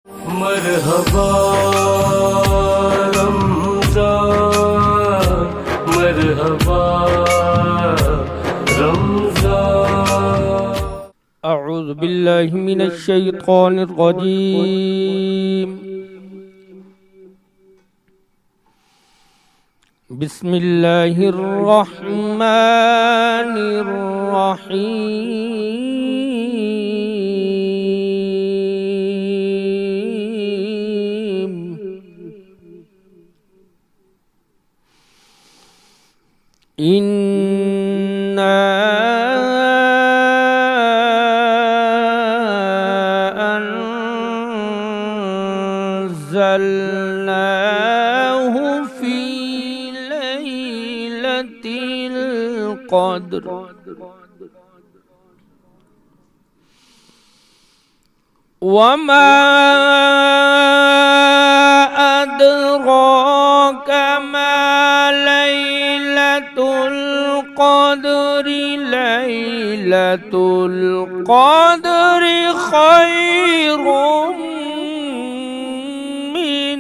مرحبا رمضان مرحبا رمضان اعوذ باللہ من الشیطان الرجیم بسم اللہ الرحمن الرحیم اِنَّا أنزلناه في ليلة القدر وما أدراك ما ليلة القدر ليلة القدر خير من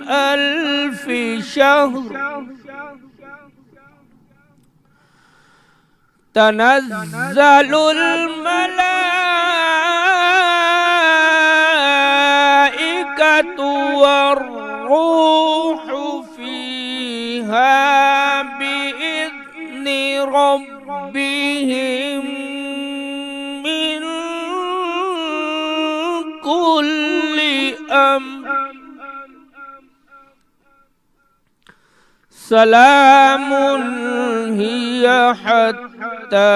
1000 شهر تنزل الملائكة والروح فيها بإذن ربهم من كل أمر سلام هي حتى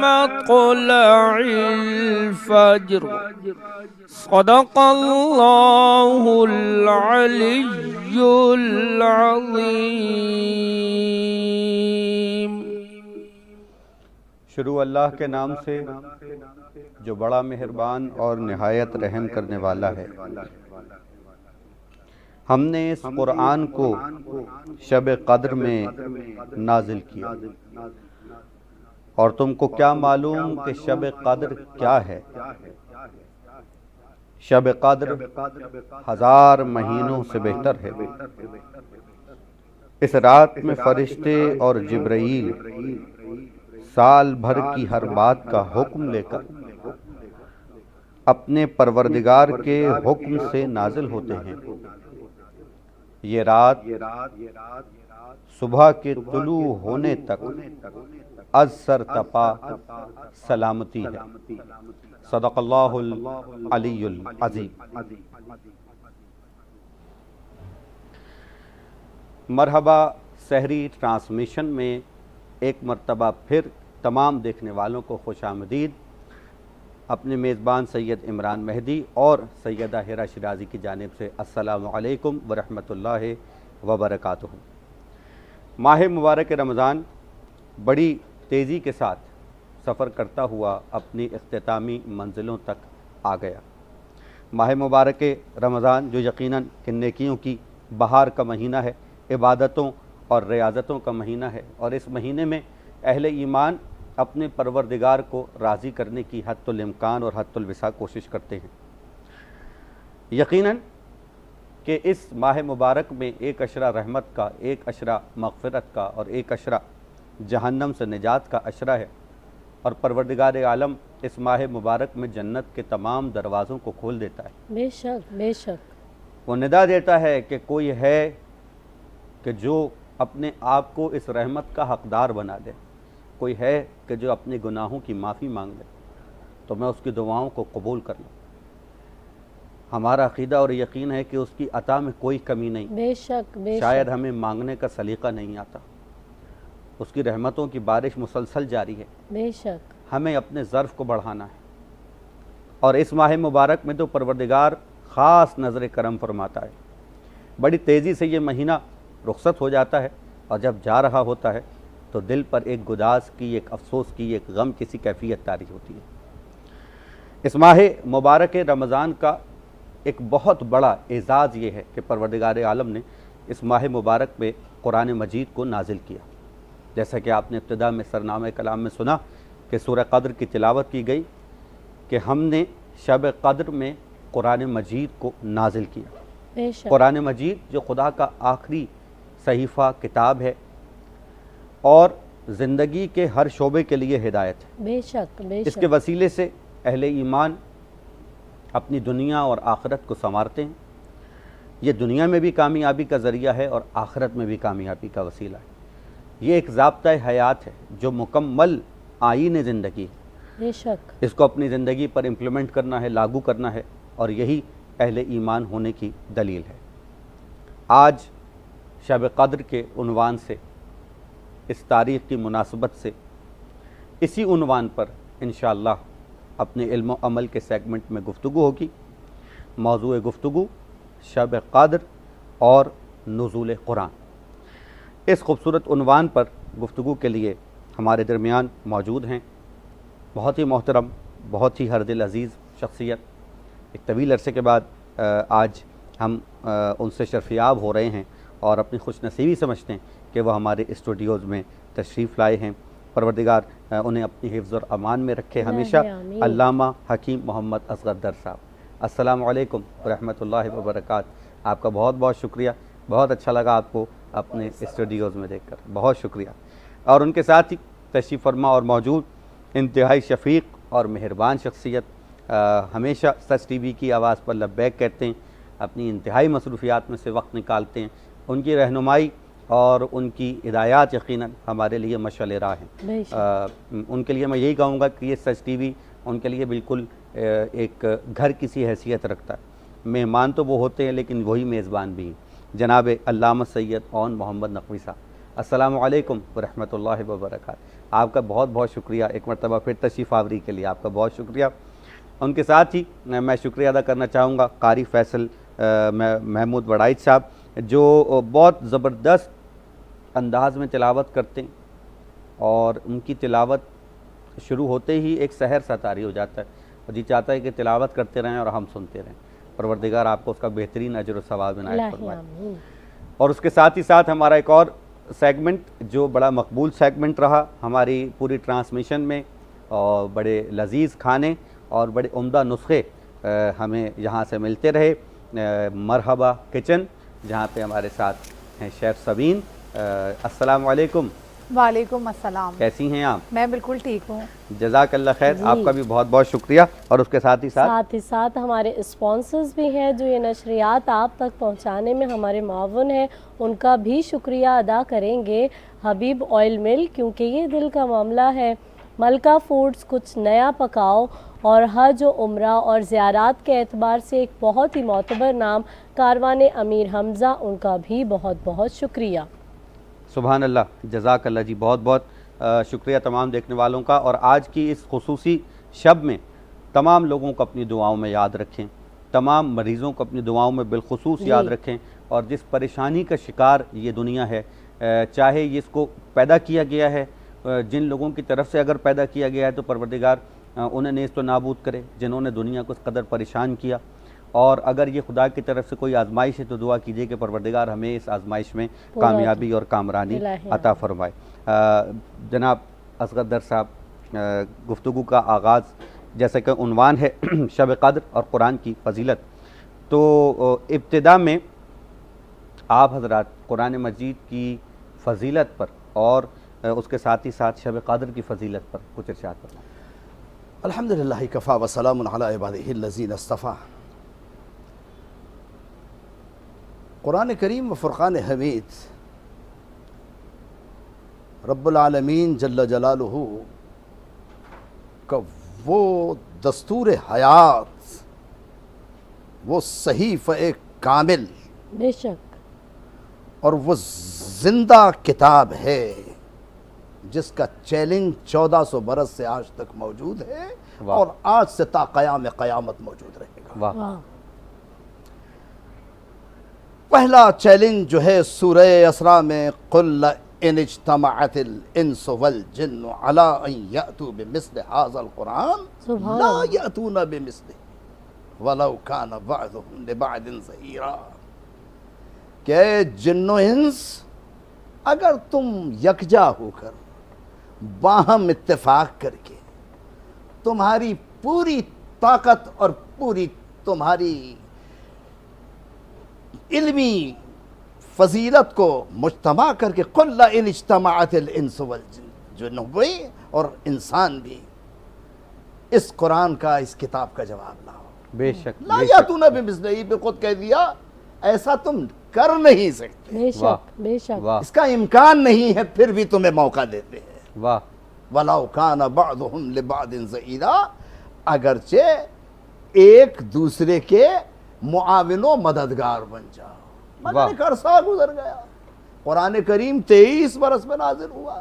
مطلع الفجر صدق اللہ العلی العظیم۔ شروع اللہ کے نام سے جو بڑا مہربان اور نہایت رحم کرنے والا ہے۔ ہم نے اس قرآن کو شب قدر میں نازل کیا، اور تم کو کیا معلوم کہ شب قدر کیا ہے؟ شب قدر 1000 مہینوں سے بہتر ہے۔ اس رات میں فرشتے اور جبرائیل سال بھر کی ہر بات کا حکم لے کر اپنے پروردگار کے حکم سے نازل ہوتے ہیں۔ یہ رات صبح کے طلوع ہونے تک از سر تپا سلامتی ہے۔ صدق اللہ العلی العظیم۔ مرحبا سحری ٹرانسمیشن میں ایک مرتبہ پھر تمام دیکھنے والوں کو خوش آمدید۔ اپنے میزبان سید عمران مہدی اور سیدہ ہیرا شیرازی کی جانب سے السلام علیکم ورحمۃ اللہ وبرکاتہ۔ ماہ مبارک رمضان بڑی تیزی کے ساتھ سفر کرتا ہوا اپنی اختتامی منزلوں تک آ گیا۔ ماہ مبارک رمضان جو یقیناً نیکیوں کی بہار کا مہینہ ہے، عبادتوں اور ریاضتوں کا مہینہ ہے، اور اس مہینے میں اہل ایمان اپنے پروردگار کو راضی کرنے کی حد الامکان اور حد الوسع کوشش کرتے ہیں۔ یقیناً کہ اس ماہ مبارک میں ایک عشرہ رحمت کا، ایک عشرہ مغفرت کا اور ایک عشرہ جہنم سے نجات کا عشرہ ہے، اور پروردگار عالم اس ماہ مبارک میں جنت کے تمام دروازوں کو کھول دیتا ہے۔ بے شک بے شک۔ وہ ندا دیتا ہے کہ کوئی ہے کہ جو اپنے آپ کو اس رحمت کا حقدار بنا دے، کوئی ہے کہ جو اپنے گناہوں کی معافی مانگ لے، تو میں اس کی دعاؤں کو قبول کر لوں۔ ہمارا عقیدہ اور یقین ہے کہ اس کی عطا میں کوئی کمی نہیں، بے شک بے شک۔ شاید ہمیں مانگنے کا سلیقہ نہیں آتا، اس کی رحمتوں کی بارش مسلسل جاری ہے، بے شک۔ ہمیں اپنے ظرف کو بڑھانا ہے، اور اس ماہ مبارک میں تو پروردگار خاص نظر کرم فرماتا ہے۔ بڑی تیزی سے یہ مہینہ رخصت ہو جاتا ہے، اور جب جا رہا ہوتا ہے تو دل پر ایک گداز کی، ایک افسوس کی، ایک غم کسی کیفیت طاری ہوتی ہے۔ اس ماہ مبارک رمضان کا ایک بہت بڑا اعزاز یہ ہے کہ پروردگار عالم نے اس ماہ مبارک میں قرآن مجید کو نازل کیا۔ جیسا کہ آپ نے ابتدا میں سرنامہ کلام میں سنا کہ سورہ قدر کی تلاوت کی گئی کہ ہم نے شب قدر میں قرآن مجید کو نازل کیا۔ بے شک قرآن مجید جو خدا کا آخری صحیفہ کتاب ہے اور زندگی کے ہر شعبے کے لیے ہدایت ہے۔ بے شک بے اس شک کے وسیلے سے اہل ایمان اپنی دنیا اور آخرت کو سنوارتے ہیں۔ یہ دنیا میں بھی کامیابی کا ذریعہ ہے اور آخرت میں بھی کامیابی کا وسیلہ ہے۔ یہ ایک ضابطۂ حیات ہے جو مکمل آئین زندگی ہے۔ بے شک اس کو اپنی زندگی پر امپلیمنٹ کرنا ہے، لاگو کرنا ہے، اور یہی اہل ایمان ہونے کی دلیل ہے۔ آج شب قدر کے عنوان سے، اس تاریخ کی مناسبت سے، اسی عنوان پر انشاءاللہ اپنے علم و عمل کے سیگمنٹ میں گفتگو ہوگی۔ موضوع گفتگو شب قدر اور نزول قرآن۔ اس خوبصورت عنوان پر گفتگو کے لیے ہمارے درمیان موجود ہیں بہت ہی محترم، بہت ہی ہر دل عزیز شخصیت۔ ایک طویل عرصے کے بعد آج ہم ان سے شرفیاب ہو رہے ہیں اور اپنی خوش نصیبی سمجھتے ہیں کہ وہ ہمارے اسٹوڈیوز میں تشریف لائے ہیں۔ پروردگار انہیں اپنی حفظ اور امان میں رکھے ہمیشہ۔ آمین۔ علامہ حکیم محمد اصغر در صاحب، السلام علیکم ورحمۃ اللہ وبرکاتہ۔ آپ کا بہت بہت شکریہ، بہت اچھا لگا آپ کو اپنے اسٹوڈیوز میں دیکھ کر، بہت شکریہ۔ اور ان کے ساتھ ہی تشریف فرما اور موجود انتہائی شفیق اور مہربان شخصیت، ہمیشہ سچ ٹی وی کی آواز پر لبیک کہتے ہیں، اپنی انتہائی مصروفیات میں سے وقت نکالتے ہیں۔ ان کی رہنمائی اور ان کی ہدایات یقیناً ہمارے لیے مشعل راہ ہیں۔ بے شک ان کے لیے میں یہی کہوں گا کہ یہ سچ ٹی وی ان کے لیے بالکل ایک گھر کی سی حیثیت رکھتا ہے۔ مہمان تو وہ ہوتے ہیں لیکن وہی میزبان بھی ہیں۔ جناب علامہ سید اون محمد نقوی صاحب، السلام علیکم ورحمۃ اللہ وبرکاتہ۔ آپ کا بہت بہت شکریہ، ایک مرتبہ پھر تشریف آوری کے لیے آپ کا بہت شکریہ۔ ان کے ساتھ ہی میں شکریہ ادا کرنا چاہوں گا قاری فیصل محمود وڑائچ صاحب، جو بہت زبردست انداز میں تلاوت کرتے ہیں اور ان کی تلاوت شروع ہوتے ہی ایک سحر سا طاری ہو جاتا ہے، اور جی چاہتا ہے کہ تلاوت کرتے رہیں اور ہم سنتے رہیں۔ پروردگار آپ کو اس کا بہترین اجر و ثواب عنایت اللہ فرمائے۔ آمین۔ اور اس کے ساتھ ہی ساتھ ہمارا ایک اور سیگمنٹ جو بڑا مقبول سیگمنٹ رہا ہماری پوری ٹرانسمیشن میں، اور بڑے لذیذ کھانے اور بڑے عمدہ نسخے ہمیں یہاں سے ملتے رہے، مرحبا کچن، جہاں پہ ہمارے ساتھ ہیں شیف سبین۔ السلام علیکم۔ وعلیکم السلام۔ کیسی ہیں آپ؟ میں بالکل ٹھیک ہوں۔ جزاک اللہ خیر، جی۔ آپ کا بھی بہت بہت شکریہ۔ اور اس کے ساتھ ہی ساتھ ہمارے اسپانسرز بھی ہیں جو یہ نشریات آپ تک پہنچانے میں ہمارے معاون ہیں، ان کا بھی شکریہ ادا کریں گے۔ حبیب آئل مل، کیونکہ یہ دل کا معاملہ ہے۔ ملکہ فوڈز، کچھ نیا پکاؤ، اور حج و عمرہ اور زیارات کے اعتبار سے ایک بہت ہی معتبر نام کاروان امیر حمزہ، ان کا بھی بہت بہت شکریہ۔ سبحان اللہ، جزاک اللہ جی، بہت بہت شکریہ تمام دیکھنے والوں کا۔ اور آج کی اس خصوصی شب میں تمام لوگوں کو اپنی دعاؤں میں یاد رکھیں، تمام مریضوں کو اپنی دعاؤں میں بالخصوص یاد رکھیں، اور جس پریشانی کا شکار یہ دنیا ہے، چاہے اس کو پیدا کیا گیا ہے جن لوگوں کی طرف سے اگر پیدا کیا گیا ہے تو پروردگار انہیں نیست و نابود کرے جنہوں نے دنیا کو اس قدر پریشان کیا، اور اگر یہ خدا کی طرف سے کوئی آزمائش ہے تو دعا کیجئے کہ پروردگار ہمیں اس آزمائش میں کامیابی اور کامرانی عطا فرمائے۔ جناب اصغر در صاحب، گفتگو کا آغاز جیسا کہ عنوان ہے شب قدر اور قرآن کی فضیلت، تو ابتدا میں آپ حضرات قرآن مجید کی فضیلت پر اور اس کے ساتھ ہی ساتھ شب قدر کی فضیلت پر کچھ ارشاد فرمائیں۔ الحمدللہ کفا وسلام علی عبادہ الذین اصطفیٰ۔ قرآن کریم و فرقان حمید رب العالمین جل جلالہ کا وہ دستور حیات، وہ صحیفہ کامل بے شک، اور وہ زندہ کتاب ہے جس کا چیلنج 1400 برس سے آج تک موجود ہے، اور آج سے تا قیام قیامت موجود رہے گا۔ واہ، پہلا چیلنج جو ہے سورہ اسراء میں، قل ان اجتمعت الانس والجن علی ان یأتوا بمثل هذا القرآن لا یأتون بمثلہ ولو کان بعضهم لبعض ظہیرا، کہ جن و انس اگر تم یکجا ہو کر باہم اتفاق کر کے تمہاری پوری طاقت اور پوری تمہاری علمی فضیلت کو مجتمع کر کے قل لئن اجتمعت الانس والجن اور انسان بھی اس قرآن کا اس کتاب کا جواب لاؤ. بے شک لا یاتون بمثلہ پہ خود کہہ دیا ایسا تم کر نہیں سکتے, بے شک بے شک. واہ اس کا امکان نہیں ہے, پھر بھی تمہیں موقع دیتے ہیں. واہ وَلَوْ كَانَ بَعْضُهُمْ لِبَعْضٍ ظَهِيرًا, اگرچہ ایک دوسرے کے معاون و مددگار بن جاؤ. مگر ایک عرصہ گزر گیا, قرآن کریم 23 برس میں نازل ہوا,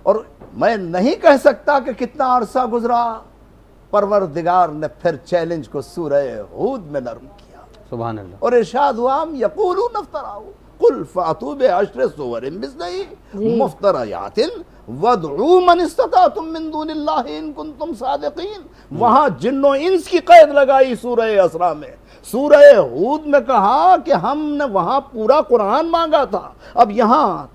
اور میں نہیں کہہ سکتا کہ کتنا عرصہ گزرا. پروردگار نے پھر چیلنج کو سورہ ہود میں نرم کیا سبحان اللہ, اور ارشاد ہوا یقولون افتراہ قل فاتوا بعشر سور مثلہ مفتریات وادعوا من استطعتم من دون اللہ ان کنتم صادقین. وہاں جن و انس کی قید لگائی سورہ اسراء میں. سورہ ہود میں کہا کہ ہم نے وہاں پورا قرآن مانگا تھا, اب یہاں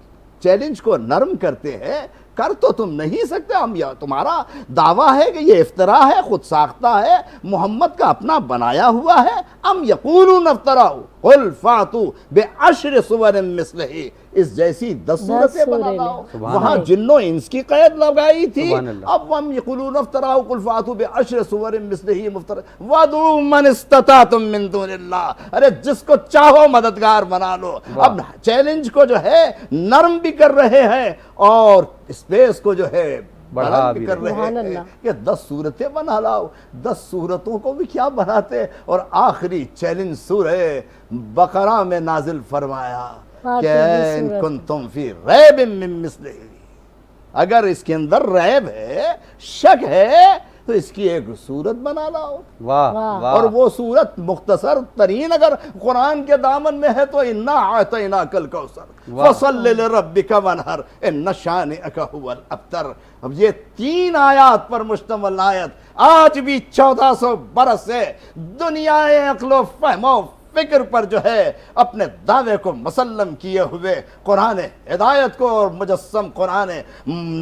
چیلنج کو نرم کرتے ہیں, کر تو تم نہیں سکتے. ہم یا تمہارا دعویٰ ہے کہ یہ افتراء ہے, خود ساختہ ہے, محمد کا اپنا بنایا ہوا ہے. ام یقولون افتراء قل فاتوا بعشر سور مثلہ, اس جیسی 10 صورتیں بنا لاؤ. وہاں جن و انس کی قید لگائی تھی, اب ہم یقولون افتراء قل فاتوا بعشر سور مثلہ مفتریات وادعوا من استطعتم من دون اللہ. ارے جس کو چاہو مددگار بنا لو. اب چیلنج کو جو ہے نرم بھی کر رہے ہیں اور اسپیس کو جو ہے بڑھا بھی کر رہے ہیں کہ 10 صورتیں بنا لاؤ. 10 صورتوں کو بھی کیا بناتے, اور آخری چیلنج سورہ بقرہ میں نازل فرمایا کہ ان کنتم فی ریب من مثلہ, اگر اس کے اندر ریب ہے, شک ہے, تو اس کی ایک صورت بنا لاؤ. واہ واہ, اور وہ صورت مختصر ترین اگر قرآن کے دامن میں ہے تو انا اعطیناک الکوثر فصل لربک وانحر ان شانئک هو الابتر. اب یہ 3 آیات پر مشتمل آیت آج بھی 1400 برس سے دنیا عقل و فہم و فکر پر جو ہے اپنے دعوے کو مسلم کیے ہوئے قرآن ہدایت کو اور مجسم قرآن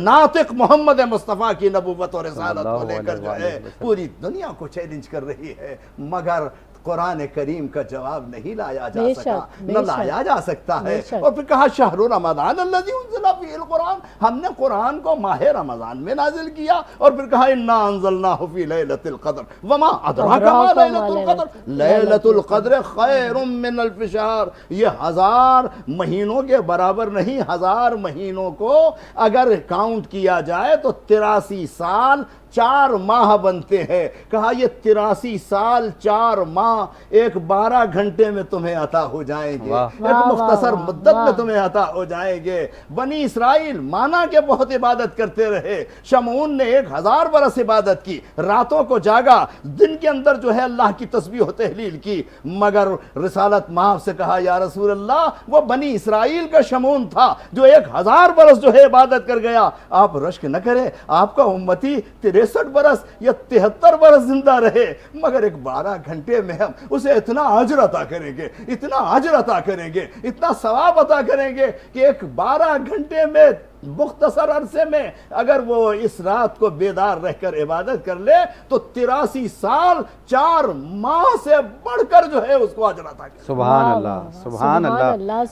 ناطق محمد مصطفیٰ کی نبوت اور رسالت کو لے کر جو ہے پوری دنیا کو چیلنج کر رہی ہے, مگر قرآن کریم کا جواب نہیں لایا جا سکا, نہ لایا جا سکتا ہے. اور پھر کہا شہر رمضان الذی انزل فیہ القرآن, ہم نے قرآن کو ماہ رمضان میں نازل کیا. اور پھر کہا انا انزلناہ فی لیلۃ القدر وما ادراک ما لیلۃ القدر لیلۃ القدر خیر من الف شہر. یہ 1000 مہینوں کے برابر نہیں, 1000 مہینوں کو اگر کاؤنٹ کیا جائے تو 83 سال 4 ماہ بنتے ہیں. کہا یہ 83 سال 4 ماہ ایک 12 گھنٹے میں تمہیں عطا ہو جائیں گے, ایک مختصر مدت میں تمہیں عطا ہو جائیں گے. بنی اسرائیل مانا کے بہت عبادت کرتے رہے, شمعون نے 1000 برس عبادت کی, راتوں کو جاگا, دن کے اندر جو ہے اللہ کی تسبیح و تہلیل کی, مگر رسالت مآب سے کہا یا رسول اللہ وہ بنی اسرائیل کا شمعون تھا جو 1000 برس جو ہے عبادت کر گیا, آپ رشک نہ کریں, آپ کا امتی 63 برس یا 73 برس زندہ رہے, مگر ایک 12 گھنٹے میں ہم اسے اتنا اجر عطا کریں گے, اتنا اجر عطا کریں گے, اتنا ثواب عطا کریں گے کہ ایک 12 گھنٹے میں مختصر عرصے میں اگر وہ اس رات کو بیدار رہ کر عبادت کر لے تو 83 سال 4 ماہ سے بڑھ کر جو ہے اس کو اجر عطا کرے. سبحان اللہ سبحان اللہ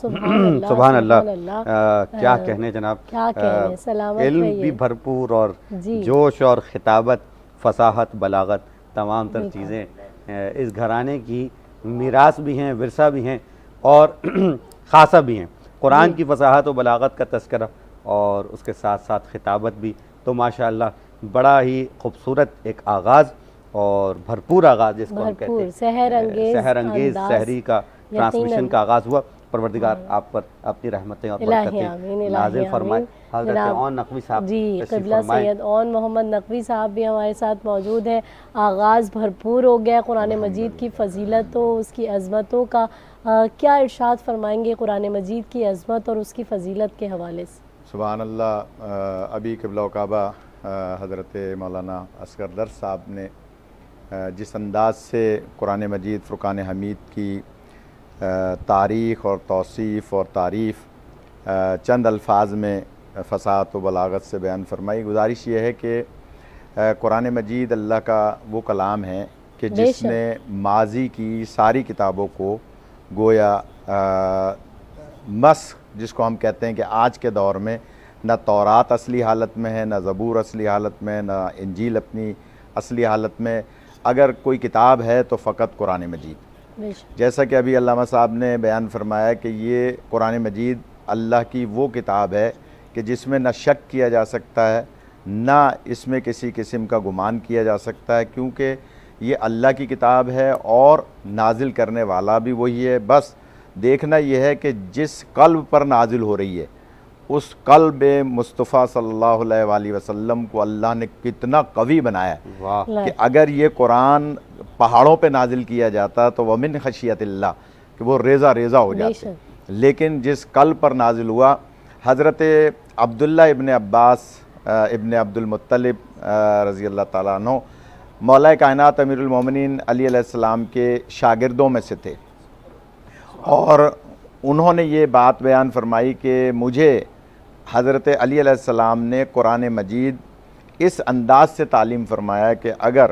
سبحان اللہ. کیا کہنے جناب, علم بھی بھرپور اور جوش اور خطابت, فصاحت, بلاغت, تمام تر چیزیں اس گھرانے کی میراث بھی ہیں, ورثہ بھی ہیں اور خاصہ بھی ہیں. قرآن کی فصاحت و بلاغت کا تذکرہ اور اس کے ساتھ ساتھ خطابت بھی, تو ماشاءاللہ بڑا ہی خوبصورت ایک آغاز اور بھرپور آغاز جس کو ہم کہتے ہیں, سحر انگیز سحری کا ٹرانسمیشن کا آغاز ہوا. پروردگار آپ پر اپنی رحمتیں اور برکتیں نازل فرمائے. حضرت اون نقوی صاحب جی قبلہ سید اون محمد نقوی صاحب بھی ہمارے ساتھ موجود ہیں. آغاز بھرپور ہو گیا قرآن مجید کی فضیلتوں, اس کی عظمتوں کا. کیا ارشاد فرمائیں گے قرآن مجید کی عظمت اور اس کی فضیلت کے حوالے سے؟ سبحان اللہ. ابھی قبلہ و کعبہ حضرت مولانا اصغر درس صاحب نے جس انداز سے قرآن مجید فرقان حمید کی تاریخ اور توصیف اور تعریف چند الفاظ میں فصاحت و بلاغت سے بیان فرمائی. گزارش یہ ہے کہ قرآن مجید اللہ کا وہ کلام ہے کہ جس نے ماضی کی ساری کتابوں کو گویا مسخ جس کو ہم کہتے ہیں کہ آج کے دور میں نہ تورات اصلی حالت میں ہے، نہ زبور اصلی حالت میں، نہ انجیل اپنی اصلی حالت میں، اگر کوئی کتاب ہے تو فقط قرآن مجید۔ جیسا کہ ابھی علامہ صاحب نے بیان فرمایا کہ یہ قرآن مجید اللہ کی وہ کتاب ہے کہ جس میں نہ شک کیا جا سکتا ہے، نہ اس میں کسی قسم کا گمان کیا جا سکتا ہے، کیونکہ یہ اللہ کی کتاب ہے اور نازل کرنے والا بھی وہی ہے۔ بس دیکھنا یہ ہے کہ جس قلب پر نازل ہو رہی ہے اس قلب مصطفیٰ صلی اللہ علیہ وآلہ وسلم کو اللہ نے کتنا قوی بنایا ہے کہ اگر یہ قرآن پہاڑوں پہ نازل کیا جاتا تو ومن خشیت اللہ کہ وہ ریزہ ریزہ ہو جاتے، لیکن جس قلب پر نازل ہوا، حضرت عبداللہ ابن عباس ابن عبد المطلب رضی اللہ تعالیٰ عنہ مولا کائنات امیر المومنین علی علیہ السلام کے شاگردوں میں سے تھے، اور انہوں نے یہ بات بیان فرمائی کہ مجھے حضرت علی علیہ السلام نے قرآن مجید اس انداز سے تعلیم فرمایا کہ اگر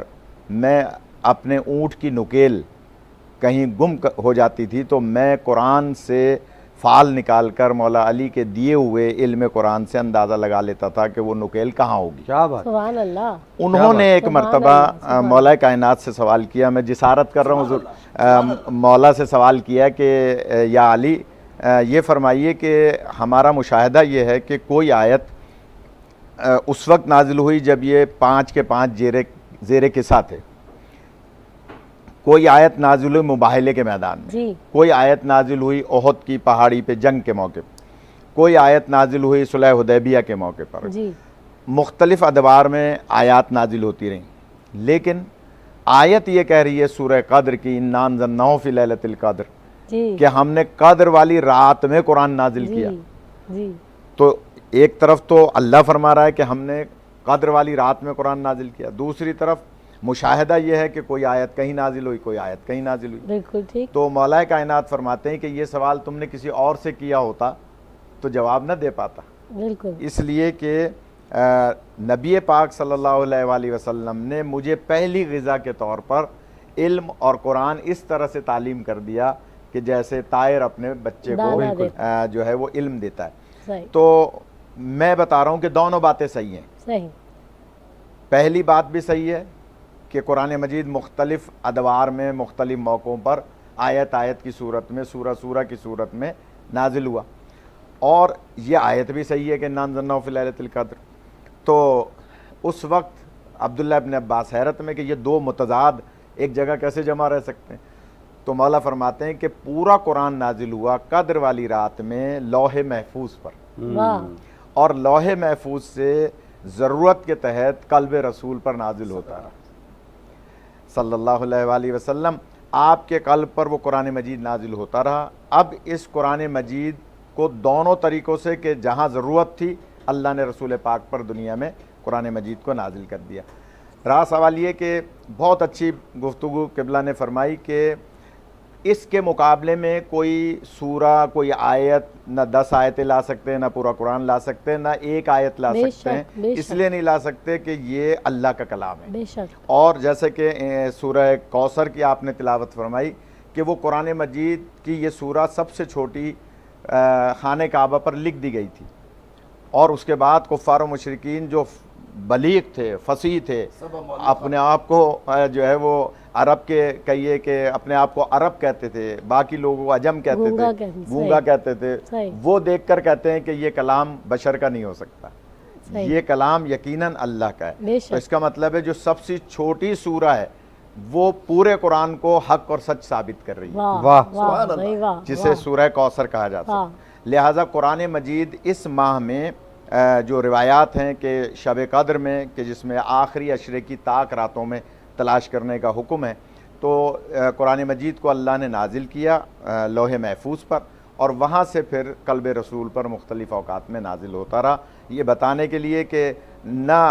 میں اپنے اونٹ کی نکیل کہیں گم ہو جاتی تھی تو میں قرآن سے فعال نکال کر مولا علی کے دیے ہوئے علم قرآن سے اندازہ لگا لیتا تھا کہ وہ نکیل کہاں ہوگی۔ کیا بات! سبحان اللہ۔ انہوں نے ایک مرتبہ مولا کائنات سے سوال کیا، میں جسارت کر رہا ہوں حضور، مولا سے سوال کیا کہ یا علی یہ فرمائیے کہ ہمارا مشاہدہ یہ ہے کہ کوئی آیت اس وقت نازل ہوئی جب یہ 5 کے 5 زیر قصہ تھے، کوئی آیت نازل ہوئی مباہلے کے میدان میں، کوئی آیت نازل ہوئی احد کی پہاڑی پہ جنگ کے موقع پر، کوئی آیت نازل ہوئی صلح حدیبیہ کے موقع پر، مختلف ادوار میں آیات نازل ہوتی رہیں، لیکن آیت یہ کہہ رہی ہے سورہ قدر کی اِنَّا أَنزَلْنَاهُ فِي لَيْلَةِ الْقَدْرِ کہ ہم نے قدر والی رات میں قرآن نازل کیا۔ تو ایک طرف تو اللہ فرما رہا ہے کہ ہم نے قدر والی رات میں قرآن نازل کیا، دوسری طرف مشاہدہ یہ ہے کہ کوئی آیت کہیں نازل ہوئی، کوئی آیت کہیں نازل ہوئی۔ بالکل ٹھیک۔ تو مولا کائنات فرماتے ہیں کہ یہ سوال تم نے کسی اور سے کیا ہوتا تو جواب نہ دے پاتا، بالکل، اس لیے کہ نبی پاک صلی اللہ علیہ وآلہ وسلم نے مجھے پہلی غذا کے طور پر علم اور قرآن اس طرح سے تعلیم کر دیا کہ جیسے طائر اپنے بچے کو جو ہے وہ علم دیتا ہے۔ تو میں بتا رہا ہوں کہ دونوں باتیں صحیح ہیں۔ پہلی بات بھی صحیح ہے کہ قرآن مجید مختلف ادوار میں مختلف موقعوں پر آیت آیت کی صورت میں، سورہ سورہ کی صورت میں نازل ہوا، اور یہ آیت بھی صحیح ہے کہ اِنَّا أَنزَلْنَاهُ فِي لَيْلَةِ الْقَدْرِ۔ تو اس وقت عبداللہ ابن عباس حیرت میں کہ یہ دو متضاد ایک جگہ کیسے جمع رہ سکتے ہیں، تو مولا فرماتے ہیں کہ پورا قرآن نازل ہوا قدر والی رات میں لوح محفوظ پر، اور لوح محفوظ سے ضرورت کے تحت قلب رسول پر نازل ہوتا رہا صلی اللہ علیہ وآلہ وسلم، آپ کے قلب پر وہ قرآن مجید نازل ہوتا رہا۔ اب اس قرآن مجید کو دونوں طریقوں سے کہ جہاں ضرورت تھی اللہ نے رسول پاک پر دنیا میں قرآن مجید کو نازل کر دیا۔ رہا سوال یہ کہ بہت اچھی گفتگو قبلہ نے فرمائی کہ اس کے مقابلے میں کوئی سورہ، کوئی آیت نہ 10 آیتیں لا سکتے ہیں، نہ پورا قرآن لا سکتے ہیں، نہ ایک آیت لا سکتے ہیں، اس لیے نہیں لا سکتے کہ یہ اللہ کا کلام ہے۔ اور جیسے کہ سورہ کوثر کی آپ نے تلاوت فرمائی کہ وہ قرآن مجید کی یہ سورہ سب سے چھوٹی خانہ کعبہ پر لکھ دی گئی تھی، اور اس کے بعد کفار و مشرکین جو بلیغ تھے، فصیح تھے، اپنے آپ کو جو ہے وہ عرب کے کہیے کہ اپنے آپ کو عرب کہتے تھے، باقی لوگوں کو عجم کہتے تھے، گونگا کہتے تھے، وہ دیکھ کر کہتے ہیں کہ یہ کلام بشر کا نہیں ہو سکتا، یہ کلام یقیناً اللہ کا ہے۔ تو اس کا مطلب ہے جو سب سے چھوٹی سورہ ہے وہ پورے قرآن کو حق اور سچ ثابت کر رہی ہے، جسے سورہ کوثر کہا جاتا ہے۔ لہٰذا قرآن مجید اس ماہ میں جو روایات ہیں کہ شب قدر میں کہ جس میں آخری عشرے کی طاق راتوں میں تلاش کرنے کا حکم ہے، تو قرآن مجید کو اللہ نے نازل کیا لوح محفوظ پر، اور وہاں سے پھر قلب رسول پر مختلف اوقات میں نازل ہوتا رہا، یہ بتانے کے لیے کہ نہ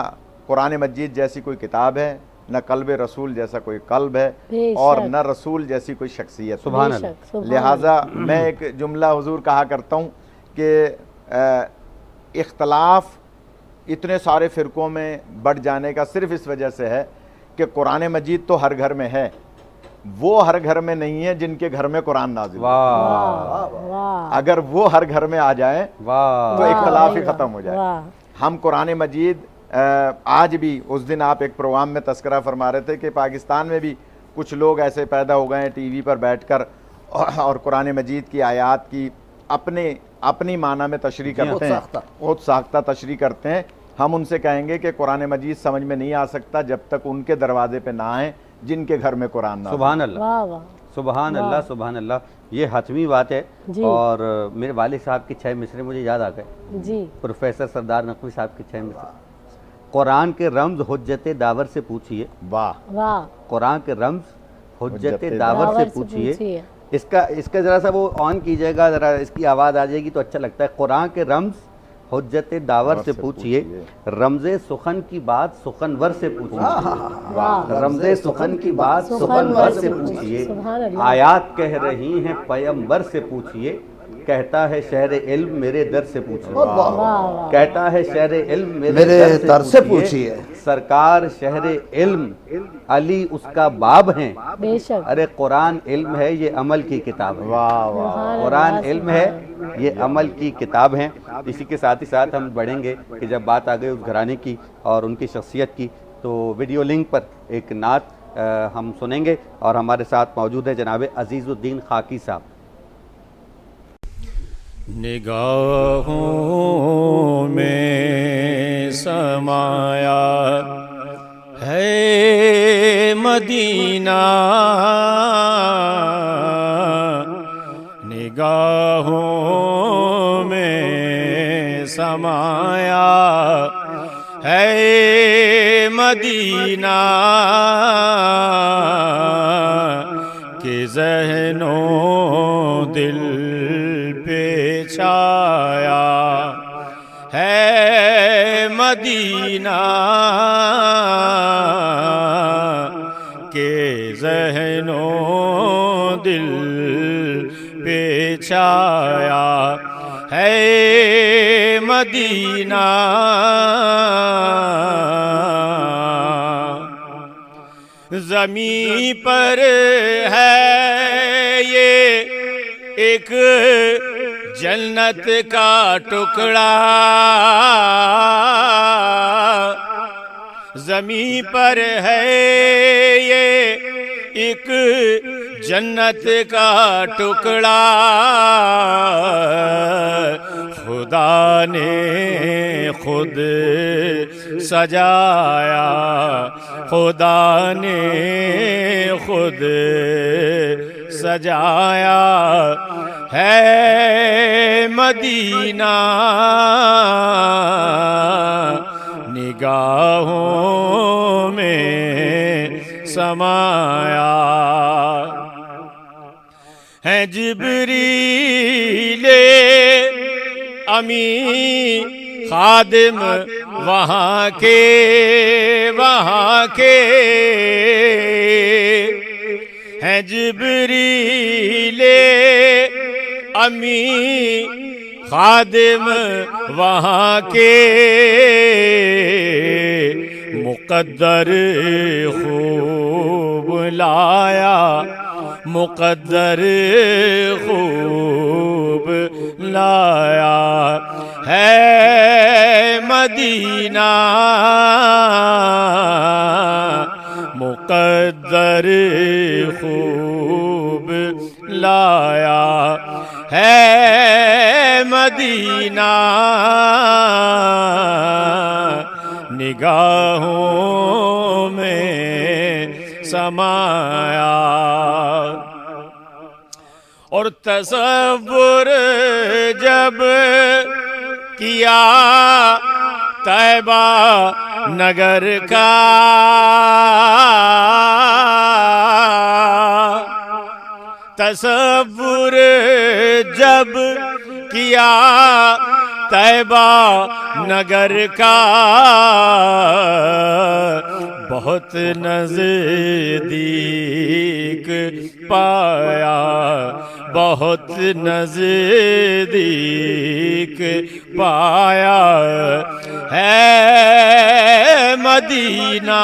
قرآن مجید جیسی کوئی کتاب ہے، نہ قلب رسول جیسا کوئی قلب ہے، اور نہ رسول جیسی کوئی شخصیت۔ سبحان اللہ۔ لہٰذا میں ایک جملہ حضور کہا کرتا ہوں کہ اختلاف اتنے سارے فرقوں میں بڑھ جانے کا صرف اس وجہ سے ہے کہ قرآن مجید تو ہر گھر میں ہے، وہ ہر گھر میں نہیں ہے جن کے گھر میں قرآن نازل ہے۔ واہ اگر وہ ہر گھر میں آ جائیں واہ تو اختلاف ہی ختم ہو جائے۔ واہ ہم قرآن مجید آج بھی، اس دن آپ ایک پروگرام میں تذکرہ فرما رہے تھے کہ پاکستان میں بھی کچھ لوگ ایسے پیدا ہو گئے ہیں ٹی وی پر بیٹھ کر اور قرآن مجید کی آیات کی اپنی معنی میں تشریح کرتے ہیں، خود ساختہ تشریح کرتے ہیں۔ ہم ان سے کہیں گے کہ قرآن مجید سمجھ میں نہیں آ سکتا جب تک ان کے دروازے پہ نہ آئیں جن کے گھر میں قرآن نہ ہو۔ سبحان اللہ، واہ واہ سبحان اللہ، سبحان اللہ، یہ حتمی بات ہے۔ جی۔ اور میرے والد صاحب کے 6 مصرے مجھے یاد آ گئے، جی پروفیسر سردار نقوی صاحب کے 6 مصرے۔ قرآن کے رمز حجت داور سے پوچھئے، واہ، واہ قرآن کے رمز حجت داور داور سے سے پوچھئے۔ پوچھئے۔ اس کا ذرا سا وہ آن کیجئے گا، ذرا اس کی آواز آ جائے گی تو اچھا لگتا ہے۔ قرآن کے رمز حجت داور سے پوچھئے، رمز سخن کی بات سخنور سے پوچھئے، رمز سخن کی بات سخنور سے پوچھئے، سبحان اللہ۔ آیات کہہ رہی ہیں پیمبر سے پوچھئے، کہتا ہے شہر علم میرے در سے پوچھئے، کہتا ہے شہر علم میرے در سے پوچھئے، سرکار شہر علم علی اس کا باب ہیں، بے شک ارے قرآن علم ہے یہ عمل کی کتاب ہے، واہ واہ، قرآن علم ہے یہ عمل کی کتاب ہیں۔ اسی کے ساتھ ہی ساتھ ہم بڑھیں گے کہ جب بات آ گئی اس گھرانے کی اور ان کی شخصیت کی تو ویڈیو لنک پر ایک نعت ہم سنیں گے اور ہمارے ساتھ موجود ہے جناب عزیز الدین خاکی صاحب۔ نگاہوں میں سمایا ہے مدینہ، نگاہوں میں سمایا ہے مدینہ، کہ ذہن و دل پہ چھایا ہے مدینہ، کہ ذہن و دل پہ چھایا ہے مدینہ، زمین پر ہے یہ ایک جنت کا ٹکڑا، زمین پر ہے یہ ایک جنت کا ٹکڑا، خدا نے خود سجایا، خدا نے خود سجایا ہے مدینہ، نگاہوں میں سمایا ہے جبریل امی خادم وہاں کے ہیں جبریل امی خادم وہاں کے، مقدر خوب لایا، مقدر خوب لایا ہے مدینہ، مقدر خوب لایا ہے مدینہ، نگاہوں میں سمایا، اور تصور جب کیا طیبہ نگر کا، تصور جب کیا طیبہ نگر کا، بہت نزدیک پایا، بہت نزدیک پایا ہے مدینہ،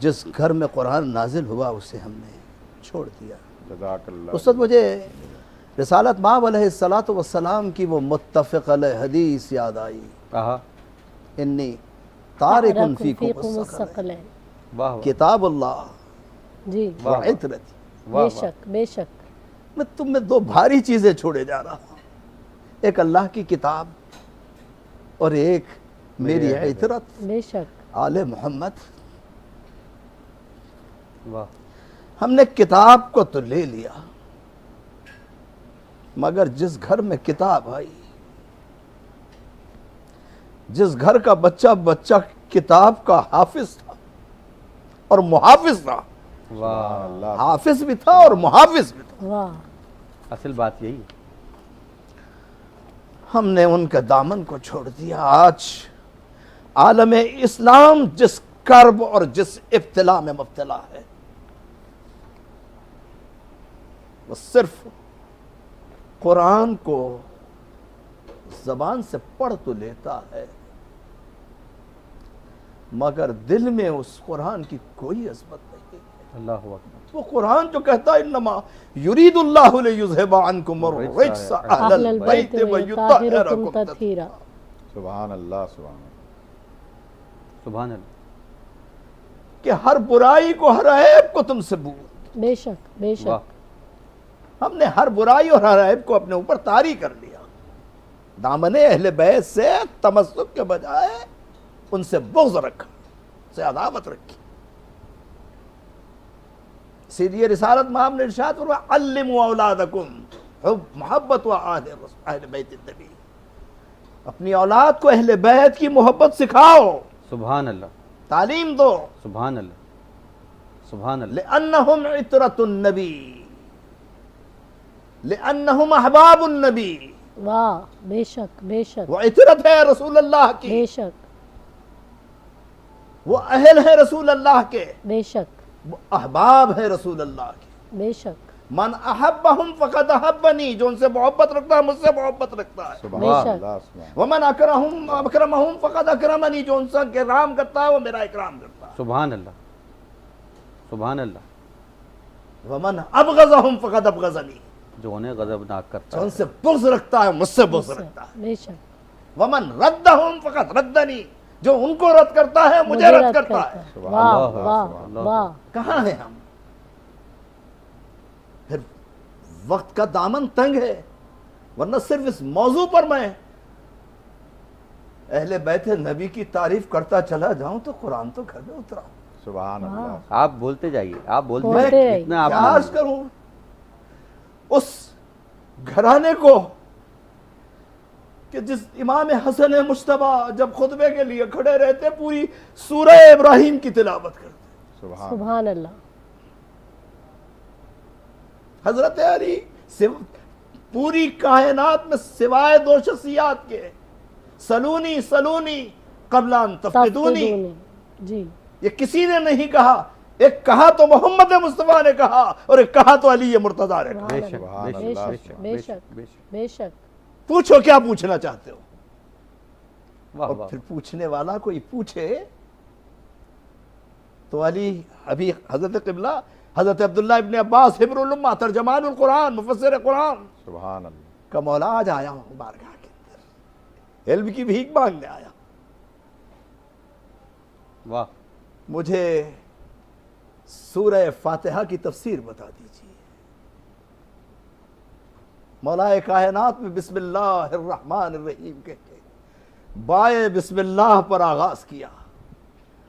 جس گھر میں قرآن نازل ہوا اسے ہم نے چھوڑ دیا۔ جزاک اللہ۔ اس وقت مجھے رسالت مآب علیہ السلام کی وہ متفق علیہ حدیث یاد آئی، کہا انی تارک فیکم فیکم الثقلین، الثقلین۔ واہ واہ کتاب اللہ جی وعطرتی، بے شک بے شک، میں تم میں دو بھاری چیزیں چھوڑے جا رہا ہوں، ایک اللہ کی کتاب اور ایک میری عطرت بے شک آل محمد۔ واہ ہم نے کتاب کو تو لے لیا، مگر جس گھر میں کتاب آئی، جس گھر کا بچہ کتاب کا حافظ تھا اور محافظ تھا، واہ حافظ بھی تھا اور محافظ بھی تھا، واہ اصل بات یہی ہے۔ ہم نے ان کے دامن کو چھوڑ دیا۔ آج عالم اسلام جس کرب اور جس ابتلا میں مبتلا ہے، وہ صرف قرآن کو زبان سے پڑھ تو لیتا ہے، مگر دل میں اس قرآن کی کوئی عظمت نہیں ہے۔ اللہ اکبر۔ وہ قرآن جو کہتا ہے انما یرید اللہ لیذھب عنکم الرجس اہل اہل البیت البیت ویطہرکم ویطہرکم تطہیرا۔ سبحان اللہ سبحان اللہ۔ سبحان اللہ۔ کہ ہر برائی کو، ہر عیب کو تم سے دور۔ بے شک بے واہ شک، ہم نے ہر برائی اور ہر عیب کو اپنے اوپر طاری کر لیا، دامن اہل بیت سے تمسک کے بجائے ان سے بغض رکھا، سے عداوت رکھی۔ سیدھی رسالت مآب نے ارشاد فرمایا علموا اولادکم حب محبت و اہل بیت النبی، اپنی اولاد کو اہل بیت کی محبت سکھاؤ، سبحان اللہ تعلیم دو، سبحان اللہ سبحان اللہ۔ لأنہم عطرت النبی، لأنہم احباب النبی، واہ بے شک بے شک وہ عطرت ہے رسول اللہ کی، بے شک وہ اہل ہے رسول اللہ کے، بے شک وہ احباب ہے رسول اللہ کے۔ بے شک من احبہم فقد احبنی، جو ان سے محبت رکھتا ہے مجھ سے محبت رکھتا ہے۔ سبحان بے شک۔ اللہ سبحان ومن اکرمہم فقد اکرمنی، جو ان سے اکرام کرتا ہے وہ میرا اکرام کرتا ہے۔ سبحان اللہ سبحان اللہ۔ ومن ابغضہم فقد ابغضنی، جو انہیں غضبناک کرتا جو ہے۔ ان سے بغض رکھتا ہے مجھ سے بغض رکھتا ہے۔ بے شک ومن ردہم فقد ردنی، جو ان کو رد کرتا ہے مجھے رد کرتا ہے۔ واہ اللہ، واہ سبحان واہ، کہاں ہیں ہم؟ پھر وقت کا دامن تنگ ہے، ورنہ صرف اس موضوع پر میں اہل بیت نبی کی تعریف کرتا چلا جاؤں تو قرآن تو گھر میں اترا۔ سبحان اللہ۔ آپ بولتے جائیے، آپ بولتے بولتے جائیے، رہیے۔ اتنا آپ کیا عرض کروں اس گھرانے کو کہ جس امام حسن مجتبیٰ جب خطبے کے لیے کھڑے رہتے پوری سورہ ابراہیم کی تلاوت کرتے، سبحان سبحان اللہ، حضرت علی پوری کائنات میں سوائے دو شخصیات کے، سلونی سلونی قبل ان تفقدونی، تفقدونی، جی یہ کسی نے نہیں کہا، ایک کہا تو محمد مصطفیٰ نے کہا اور ایک کہا تو علی مرتضیٰ نے کہا۔ بے شک سبحان بے اللہ، شک بے شک بے شک۔ بے شک، پوچھو کیا پوچھنا چاہتے ہو، واہ اور واہ پھر پوچھنے والا کوئی پوچھے تو علی ابھی حضرت قبلہ حضرت عبداللہ ابن عباس حبر الامہ ترجمان القرآن مفسر قرآن سبحان اللہ۔ کا مولا آج آیا ہوں بارگاہ کے اندر، علم کی بھیک مانگنے آیا، واہ مجھے سورہ فاتحہ کی تفسیر بتا دیجیے۔ مولا کائنات میں بسم اللہ الرحمن الرحیم کہتے بائے بسم اللہ پر آغاز کیا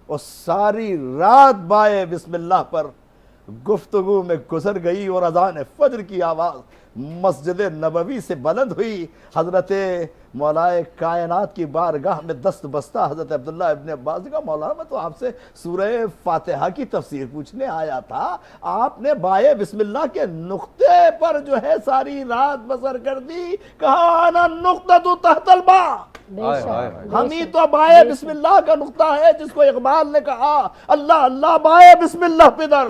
اور ساری رات بائے بسم اللہ پر گفتگو میں گزر گئی، اور اذان فجر کی آواز مسجد نبوی سے بلند ہوئی۔ حضرت مولا کائنات کی بارگاہ میں دست بستہ حضرت عبداللہ ابن عباس کا مولا میں تو آپ سے سورہ فاتحہ کی تفسیر پوچھنے آیا تھا، آپ نے بائے بسم اللہ کے نقطے پر جو ہے ساری رات بسر کر دی، کہا انا نقطہ تحت الماء، بے آئے، شک آئے، ہم ہی تو بائے بسم اللہ کا نقطہ ہے جس کو اقبال نے کہا اللہ اللہ بائے بسم اللہ پدر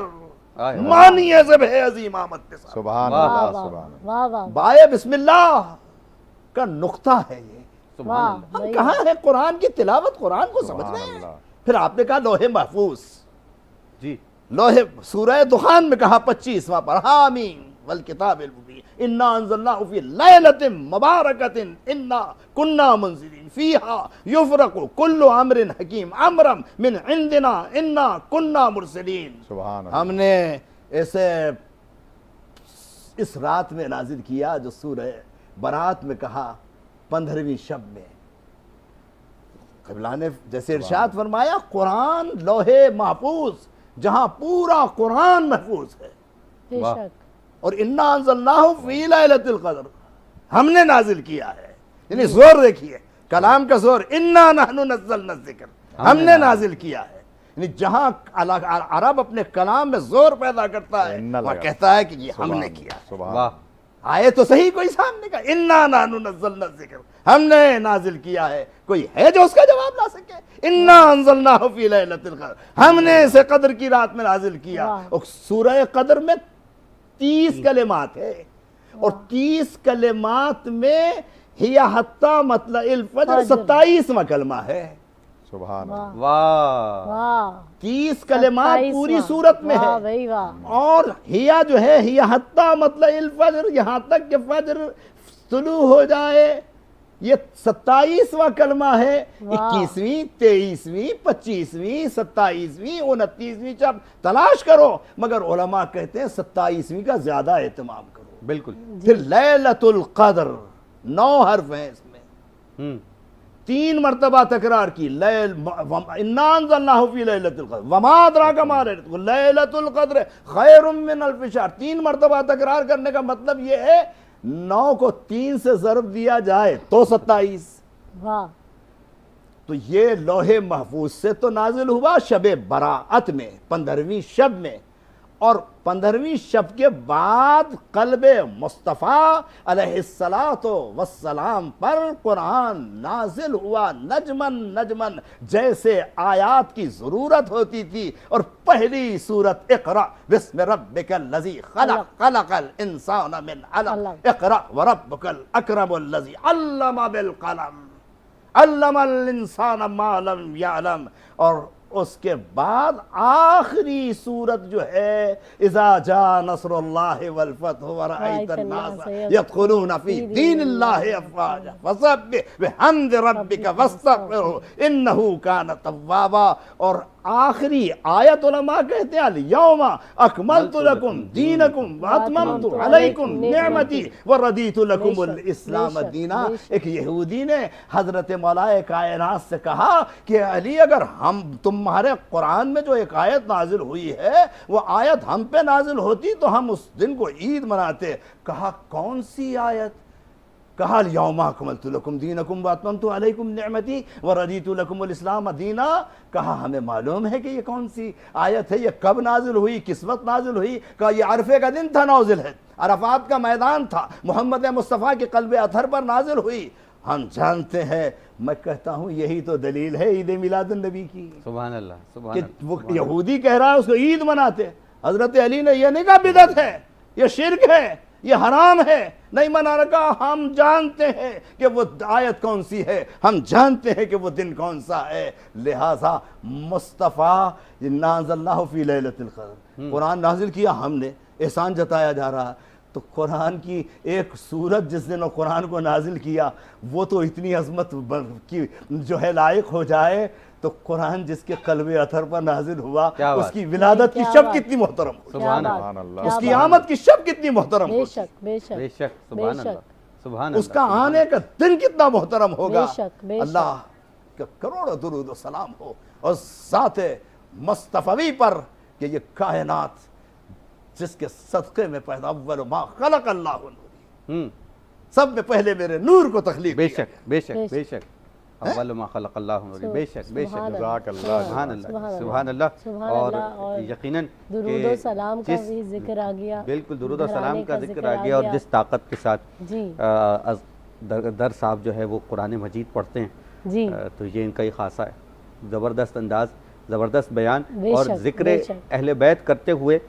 آئے، آئے۔ مانی عزب ہے عظیم آمد کے ساتھ۔ سبحان واہ، اللہ واہ سبحان اللہ۔ واہ واہ بائے بسم اللہ کا نقطہ ہے یہ۔ سبحان واہ، اللہ۔ ہم کہاں ہیں قرآن کی تلاوت، قرآن کو سمجھ رہے سبحان ہیں؟ اللہ۔ پھر آپ نے کہا لوح محفوظ، جی لوہے سورہ دخان میں کہا 25واں پر حامیم والکتاب المبین انا انزلناہ فی لیلۃ مبارکۃ انا کنا منذرین فیہا یفرق کل امر حکیم امرا من عندنا انا کنا مرسلین. سبحان اللہ. ہم نے اسے اس رات میں نازل کیا جو سورہ برات میں کہا 15ویں شب میں. قبلہ نے جیسے ارشاد فرمایا قرآن لوہے محفوظ جہاں پورا قرآن محفوظ ہے. بے شک اور انا انزلناہ فی لیلۃ القدر ہم نے نازل کیا ہے. یعنی زور دیکھیے کلام کا زور. انا نحن نزلنا الذکر ہم نے نازل کیا ہے. یعنی جہاں عرب اپنے کلام میں زور پیدا کرتا ہے وہ کہتا ہے کہ یہ ہم نے کیا ہے. سبحان. آئے تو صحیح کوئی سامنے کا انا نحن نزلنا الذکر ہم نے نازل کیا ہے. کوئی ہے جو اس کا جواب لا سکے؟ انا انزلناہ فی لیلۃ القدر ہم نے اسے قدر کی رات میں نازل کیا. اور سورہ قدر میں 30 کلمات ہے اور 30 کلمات میں ہی حتی مطلع الفجر 27واں کلمہ ہے. سبحان اللہ. واہ واہ 30 کلمات پوری صورت میں واہ ہے. بھائی واہ. اور ہیا جو ہے ہیا حتی مطلع الفجر یہاں تک کہ فجر طلوع ہو جائے یہ 27واں کلمہ ہے. 21ویں 23ویں 25ویں 27ویں 29ویں جب تلاش کرو مگر علماء کہتے ہیں 27ویں کا زیادہ اہتمام کرو. بالکل. پھر لیلۃ القدر 9 حرف ہیں اس میں 3 مرتبہ تکرار کی. انا انزلناہ فی لیلۃ القدر وما ادراک ما لیلۃ القدر خیر من الف شہر. 3 مرتبہ تکرار کرنے کا مطلب یہ ہے 9 کو 3 سے ضرب دیا جائے تو 27. واہ تو یہ لوح محفوظ سے تو نازل ہوا شب براءت میں 15ویں شب میں. اور 15ویں شب کے بعد قلب مصطفیٰ علیہ السلام پر قرآن نازل ہوا نجمن نجمن جیسے آیات کی ضرورت ہوتی تھی. اور پہلی سورت اقرأ بسم ربک الذی خلق خلق الانسان من علق اقرأ وربک الاکرم الذی علم بالقلم علم الانسان ما لم یعلم. اور اس کے بعد آخری سورت جو ہے اذا جاء نصر اللہ والفتح ورأیت الناس یدخلون فی دین اللہ افواجا فسبح بحمد ربک واستغفرہ انہ کان توابا. اور آخری آیت علماء کہتے ہیں الیوم اکملت لکم دینکم واتممت علیکم نعمتی ورضیت لکم الاسلام دینا. ایک یہودی نے حضرت مولا کائنات سے کہا کہ علی اگر تمہارے قرآن میں جو ایک آیت نازل ہوئی ہے وہ آیت ہم پہ نازل ہوتی تو ہم اس دن کو عید مناتے. کہا کون سی آیت؟ کہا الیوم اکملت لکم دینکم واتممت علیکم نعمتی ورضیت لکم الاسلام دینا. کہا ہمیں معلوم ہے کہ یہ کون سی آیت ہے, یہ کب نازل ہوئی, کس وقت نازل ہوئی. کہا یہ عرفے کا دن تھا, نازل ہے, عرفات کا میدان تھا, محمد مصطفیٰ کے قلب اطہر پر نازل ہوئی. ہم جانتے ہیں, میں کہتا ہوں یہی تو دلیل ہے عید میلاد النبی کی. سبحان اللہ سبحان کہ اللہ. وہ یہودی کہہ رہا ہے اس کو عید مناتے. حضرت علی نے یہ نہیں کہا بدعت ہے, یہ شرک ہے, یہ حرام ہے, نہیں منا رکھا. ہم جانتے ہیں کہ وہ آیت کون سی ہے, ہم جانتے ہیں کہ وہ دن کون سا ہے. لہٰذا مصطفیٰ انا انزلناہ فی لیلۃ القدر قرآن نازل کیا ہم نے, احسان جتایا جا رہا. تو قرآن کی ایک سورت جس دن قرآن کو نازل کیا وہ تو اتنی عظمت کی جو ہے لائق ہو جائے, تو قرآن جس کے قلب اطہر پر نازل ہوا اس کی ولادت کی شب کتنی محترم ہو, سبحان سبحان اللہ اللہ. اس کی آمد کی شب کتنی محترم بے ہو, شک بے شک بے شک سبحان اللہ سبحان اس کا آنے کا دن کتنا محترم ہوگا. بے شک بے شک. اللہ کا کروڑوں درود و سلام ہو اور ذات مصطفی پر کہ یہ کائنات جس کے صدقے میں پیدا اول ما خلق اللہ نوری, سب میں پہلے میرے نور کو تخلیق بے کیا. شک بے شک بے شک اول ما خلق اللہ نوری. بے شک بے شک جزاک اللہ. سبحان اللہ سبحان اللہ. اور یقیناً درود و سلام کا بھی ذکر آ گیا. بالکل درود و سلام کا ذکر آ گیا. اور جس طاقت کے ساتھ جی در صاحب جو ہے وہ قرآن مجید پڑھتے ہیں جی تو یہ ان کا ہی خاصہ ہے. زبردست انداز, زبردست بیان, بے اور شک، ذکر بے شک. اہل بیت کرتے ہوئے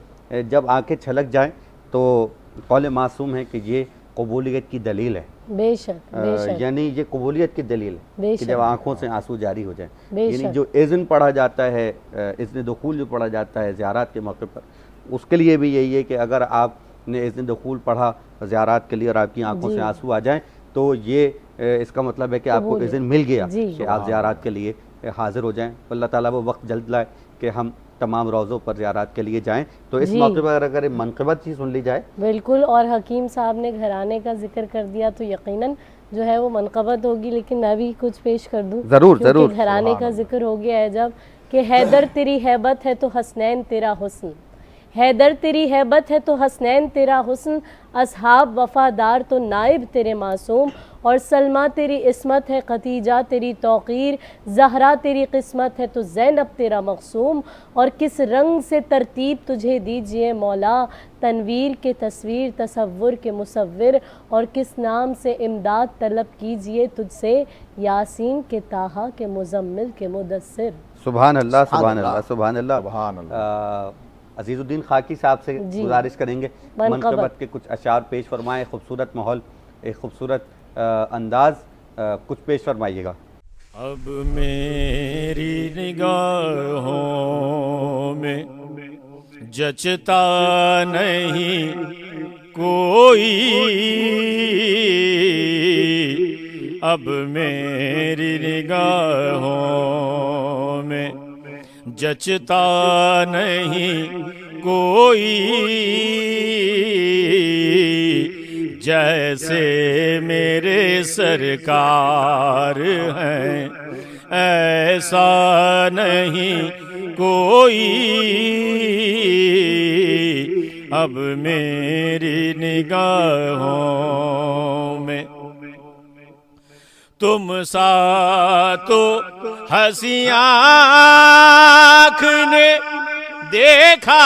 جب آنکھیں چھلک جائیں تو قول معصوم ہے کہ یہ قبولیت کی دلیل ہے. بے شک بے شک یعنی یہ قبولیت کی دلیل بے ہے کہ شک جب آنکھوں سے آنسو جاری ہو جائیں. بے یعنی شک. جو اذن پڑھا جاتا ہے، اذن دخول جو پڑھا جاتا ہے زیارات کے موقع پر، اس کے لیے بھی یہی ہے کہ اگر آپ نے اذن دخول پڑھا زیارات کے لیے اور آپ کی آنکھوں جی. سے آنسو آ جائیں تو یہ اس کا مطلب ہے کہ آپ کو قبول ہے. اذن مل گیا جی. کہ آپ زیارات کے لیے حاضر ہو جائیں. اللہ تعالیٰ وہ وقت جلد لائے کہ ہم تمام روزوں پر زیارات کے لیے جائیں. تو اس جی. موقع پر اگر منقبت ہی سن لی جائے. بالکل. اور حکیم صاحب نے گھرانے کا ذکر کر دیا تو یقیناً جو ہے وہ منقبت ہوگی، لیکن میں بھی کچھ پیش کر دوں. ضرور کیونکہ ضرور. گھرانے کا ذکر ہو گیا ہے جب کہ حیدر تیری ہیبت ہے تو حسنین تیرا حسن، حیدر تیری ہیبت ہے تو حسنین تیرا حسن، اصحاب وفادار تو نائب تیرے معصوم، اور سلمہ تیری عصمت ہے، خدیجہ تیری توقیر، زہرا تیری قسمت ہے تو زینب تیرا مقصوم، اور کس رنگ سے ترتیب تجھے دیجئے مولا، تنویر کے تصویر تصور کے مصور، اور کس نام سے امداد طلب کیجئے تجھ سے، یاسین کے طٰہٰ کے مزمل کے مدثر. سبحان اللہ سبحان اللہ سبحان اللہ. سبحان اللہ. عزیز الدین خاکی صاحب سے جی. گزارش کریں گے منقبت منقبت کے کچھ اشعار پیش فرمائیں. خوبصورت ماحول، ایک خوبصورت انداز، کچھ پیش فرمائیے گا. اب میری نگاہوں میں جچتا نہیں کوئی، اب میری نگاہوں میں جچتا نہیں کوئی، جیسے میرے سرکار ہیں ایسا نہیں کوئی، اب میری نگاہوں میں تم سا تو ہنسی آنکھ نے دیکھا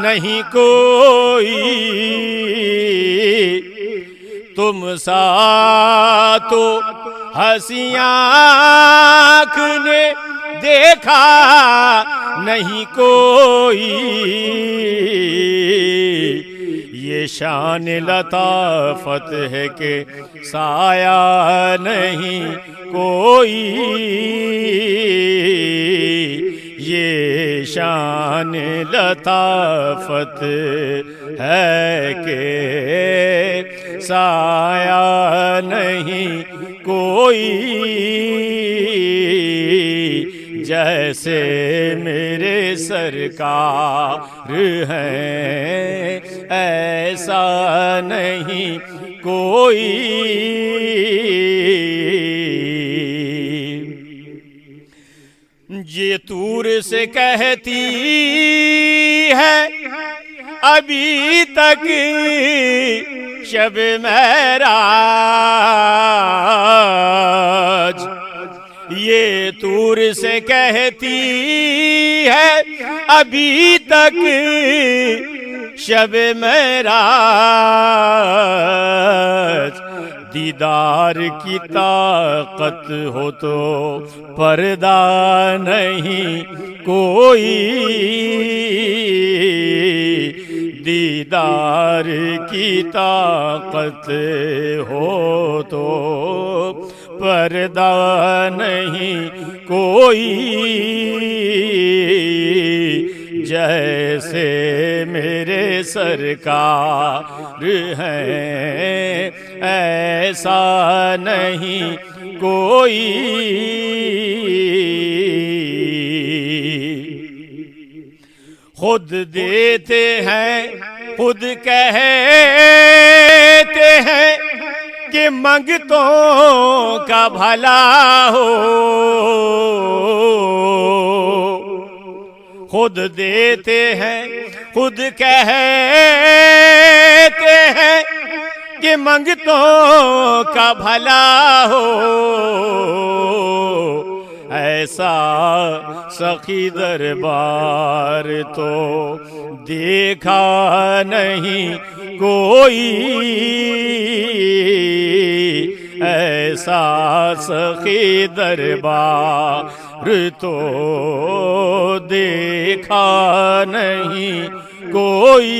نہیں کوئی، تم سا تو ہنسی آنکھ نے دیکھا نہیں کوئی، یہ شان لطافت ہے کہ سایہ نہیں کوئی، یہ شان لطافت ہے کہ سایہ نہیں کوئی، جیسے میرے سرکار ہیں ایسا نہیں کوئی، یہ طور سے کہتی ہے ابھی تک شب معراج، یہ طور سے کہتی ہے ابھی تک شب معراج، دیدار کی طاقت ہو تو پردہ نہیں کوئی، دیدار کی طاقت ہو تو پردہ نہیں کوئی، جیسے میرے سرکار ہیں ایسا نہیں کوئی، خود دیتے ہیں خود کہتے ہیں کہ منگتوں کا بھلا ہو، خود دیتے ہیں خود کہتے ہیں کہ منگتوں کا بھلا ہو، ایسا سخی دربار تو دیکھا نہیں کوئی، ایسا سخی دربار تو دیکھا نہیں کوئی،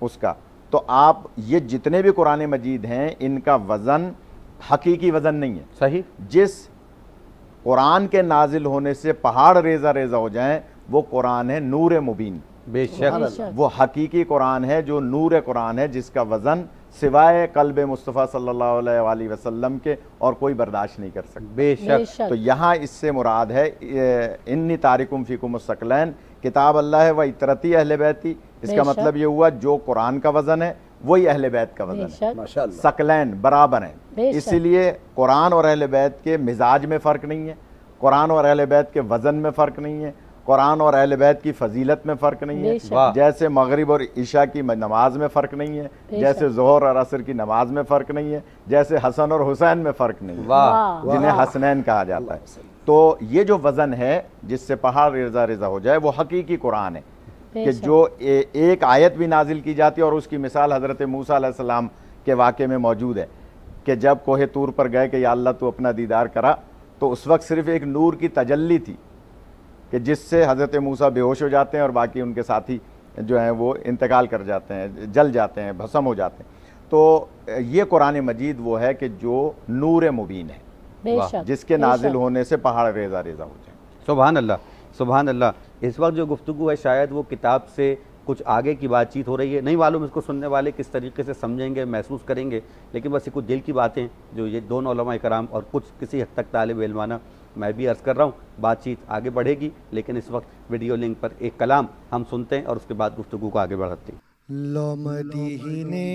اس کا، تو آپ یہ جتنے بھی قرآن مجید ہیں ان کا وزن حقیقی وزن نہیں ہے. صحیح. جس قرآن کے نازل ہونے سے پہاڑ ریزہ ریزہ ہو جائیں وہ قرآن ہے نور مبین. بے شک. وہ حقیقی قرآن ہے جو نور قرآن ہے، جس کا وزن سوائے قلب مصطفیٰ صلی اللہ علیہ وآلہ وسلم کے اور کوئی برداشت نہیں کر سکتا. بے شک. تو یہاں اس سے مراد ہے انی تارکم فیکم الثقلین، کتاب اللہ ہے و اطرتی اہل بیتی. اس کا مطلب یہ ہوا جو قرآن کا وزن ہے وہی اہل بیت کا وزن ہے. ماشاءاللہ. ثقلین برابر ہیں. اسی لیے قرآن اور اہل بیت کے مزاج میں فرق نہیں ہے، قرآن اور اہل بیت کے وزن میں فرق نہیں ہے، قرآن اور اہل بیت کی فضیلت میں فرق نہیں ہے. جیسے مغرب اور عشاء کی نماز میں فرق نہیں ہے، جیسے ظہر اور عصر کی نماز میں فرق نہیں ہے، جیسے حسن اور حسین میں فرق نہیں ہے، جنہیں حسنین کہا جاتا ہے. تو یہ جو وزن ہے جس سے پہاڑ ریزہ ریزہ ہو جائے وہ حقیقی قرآن ہے کہ جو ایک آیت بھی نازل کی جاتی ہے. اور اس کی مثال حضرت موسیٰ علیہ السلام کے واقعے میں موجود ہے کہ جب کوہ طور پر گئے کہ یا اللہ تو اپنا دیدار کرا، تو اس وقت صرف ایک نور کی تجلی تھی کہ جس سے حضرت موسیٰ بے ہوش ہو جاتے ہیں اور باقی ان کے ساتھی جو ہیں وہ انتقال کر جاتے ہیں، جل جاتے ہیں، بھسم ہو جاتے ہیں. تو یہ قرآن مجید وہ ہے کہ جو نور مبین ہے، جس کے نازل ہونے سے پہاڑ ریزہ ریزہ ہو جائیں. سبحان اللہ، سبحان اللہ. اس وقت جو گفتگو ہے شاید وہ کتاب سے کچھ آگے کی بات چیت ہو رہی ہے، نہیں معلوم اس کو سننے والے کس طریقے سے سمجھیں گے، محسوس کریں گے، لیکن بس یہ کچھ دل کی باتیں جو یہ دونوں علماء کرام اور کچھ کسی حد تک طالب علمانہ میں بھی عرض کر رہا ہوں. بات چیت آگے بڑھے گی، لیکن اس وقت ویڈیو لنک پر ایک کلام ہم سنتے ہیں اور اس کے بعد گفتگو کو آگے بڑھاتے ہیں. لو مدینے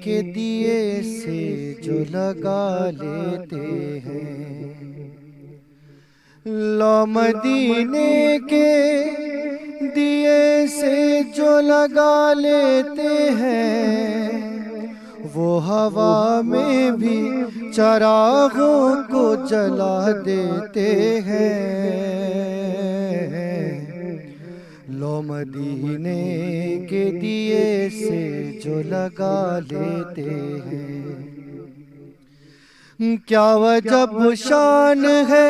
کے دیے سے جو لگا لیتے ہیں، لو مدینے کے دیے سے جو لگا لیتے ہیں، وہ ہوا میں بھی چراغوں کو جلا دیتے ہیں. لو مدینے کے دیے سے جو لگا لیتے ہیں، کیا وجب شان ہے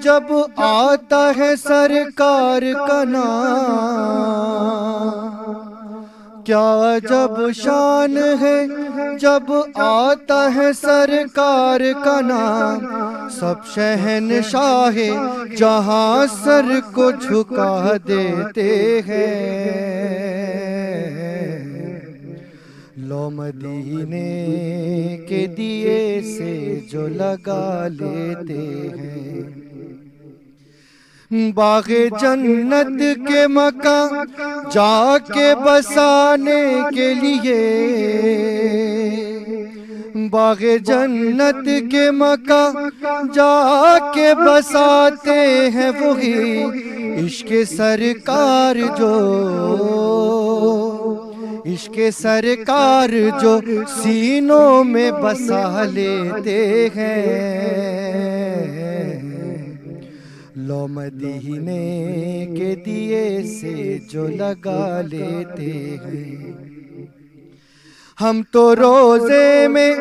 جب آتا ہے سرکار کا نام، کیا عجب شان ہے جب آتا ہے سرکار کا نام، سب شہنشاہ جہاں سر کو جھکا دیتے ہیں. لو مدینے کے دیے سے جو لگا لیتے ہیں، باغ جنت کے مکان جا کے بسانے کے لیے، باغ جنت کے مکان جا کے بساتے ہیں وہی عشق سرکار جو، عشق سرکار جو سینوں میں بسا لیتے ہیں. لو مدینے کے دیے سے جو لگا لیتے ہیں، ہم تو روزے میں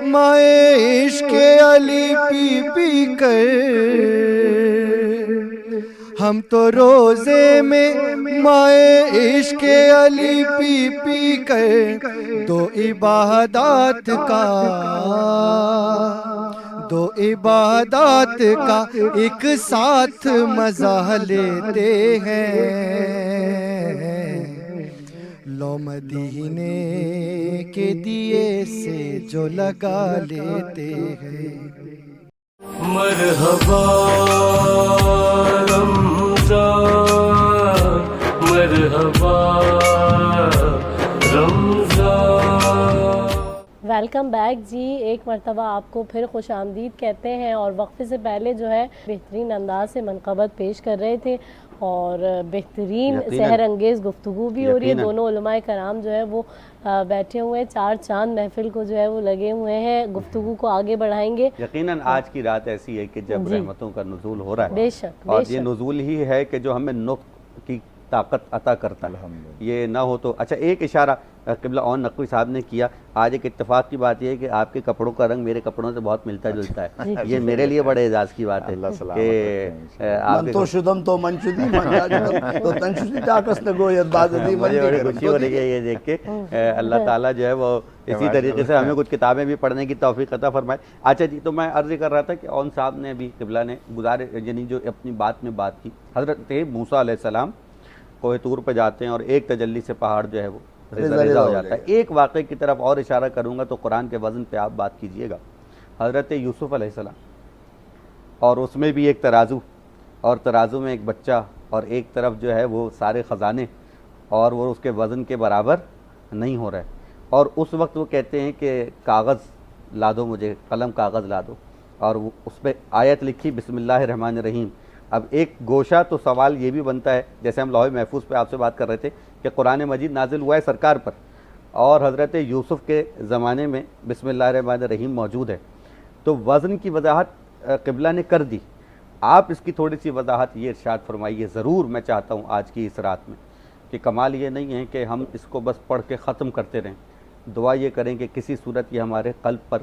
مائے عشق علی پی پی کر، ہم تو روزے میں مائے عشق علی پی پی کر دو عبادات کا ایک ساتھ مزہ لیتے ہیں. لو مدینے کے دیے سے جو لگا لیتے ہیں. مرحبا رمضان، مرحبا رمضان. ویلکم بیک جی، ایک مرتبہ آپ کو پھر خوش آمدید کہتے ہیں. اور وقفے سے پہلے جو ہے بہترین انداز سے منقبت پیش کر رہے تھے اور بہترین سحر انگیز گفتگو بھی ہو رہی ہے. دونوں علماء کرام جو ہے وہ بیٹھے ہوئے ہیں، چار چاند محفل کو جو ہے وہ لگے ہوئے ہیں، گفتگو کو آگے بڑھائیں گے. یقیناً آج کی رات ایسی ہے کہ جب رحمتوں کا نزول ہو رہا ہے، بے شک، اور یہ نزول ہی ہے کہ جو ہمیں نطق کی طاقت عطا کرتا ہے. یہ نہ ہو تو اچھا ایک اشارہ قبلہ اون نقوی صاحب نے کیا. آج ایک اتفاق کی بات یہ ہے کہ آپ کے کپڑوں کا رنگ میرے کپڑوں سے بہت ملتا جلتا ہے. یہ میرے لیے بڑے اعزاز کی بات ہے کہ من تو شدم تو من شدی من جاجدم تو تن شدی چاکس نگوید بازدی من مجھے بڑی دیگر. خوشی ہو رہی ہے یہ دیکھ کے. اللہ تعالیٰ جو ہے وہ اسی طریقے سے ہمیں کچھ کتابیں بھی پڑھنے کی توفیق عطا فرمائے. اچھا جی, تو میں عرض کر رہا تھا کہ اون صاحب نے ابھی قبلہ نے یعنی جو اپنی بات میں بات کی, حضرت موسیٰ علیہ السلام کوہ طور پہ جاتے ہیں اور ایک تجلی سے پہاڑ جو ہے وہ ریزہ ہو جاتا ہے. ایک واقعے کی طرف اور اشارہ کروں گا تو قرآن کے وزن پہ آپ بات کیجئے گا. حضرت یوسف علیہ السلام, اور اس میں بھی ایک ترازو, اور ترازو میں ایک بچہ, اور ایک طرف جو ہے وہ سارے خزانے, اور وہ اس کے وزن کے برابر نہیں ہو رہا ہے. اور اس وقت وہ کہتے ہیں کہ کاغذ لا دو مجھے, قلم کاغذ لا دو, اور وہ اس پہ آیت لکھی بسم اللہ الرحمن الرحیم. اب ایک گوشہ تو سوال یہ بھی بنتا ہے, جیسے ہم لوح محفوظ پہ آپ سے بات کر رہے تھے کہ قرآن مجید نازل ہوا ہے سرکار پر, اور حضرت یوسف کے زمانے میں بسم اللہ الرحمن الرحیم موجود ہے, تو وزن کی وضاحت قبلہ نے کر دی. آپ اس کی تھوڑی سی وضاحت یہ ارشاد فرمائیے ضرور, میں چاہتا ہوں آج کی اس رات میں, کہ کمال یہ نہیں ہے کہ ہم اس کو بس پڑھ کے ختم کرتے رہیں. دعا یہ کریں کہ کسی صورت یہ ہمارے قلب پر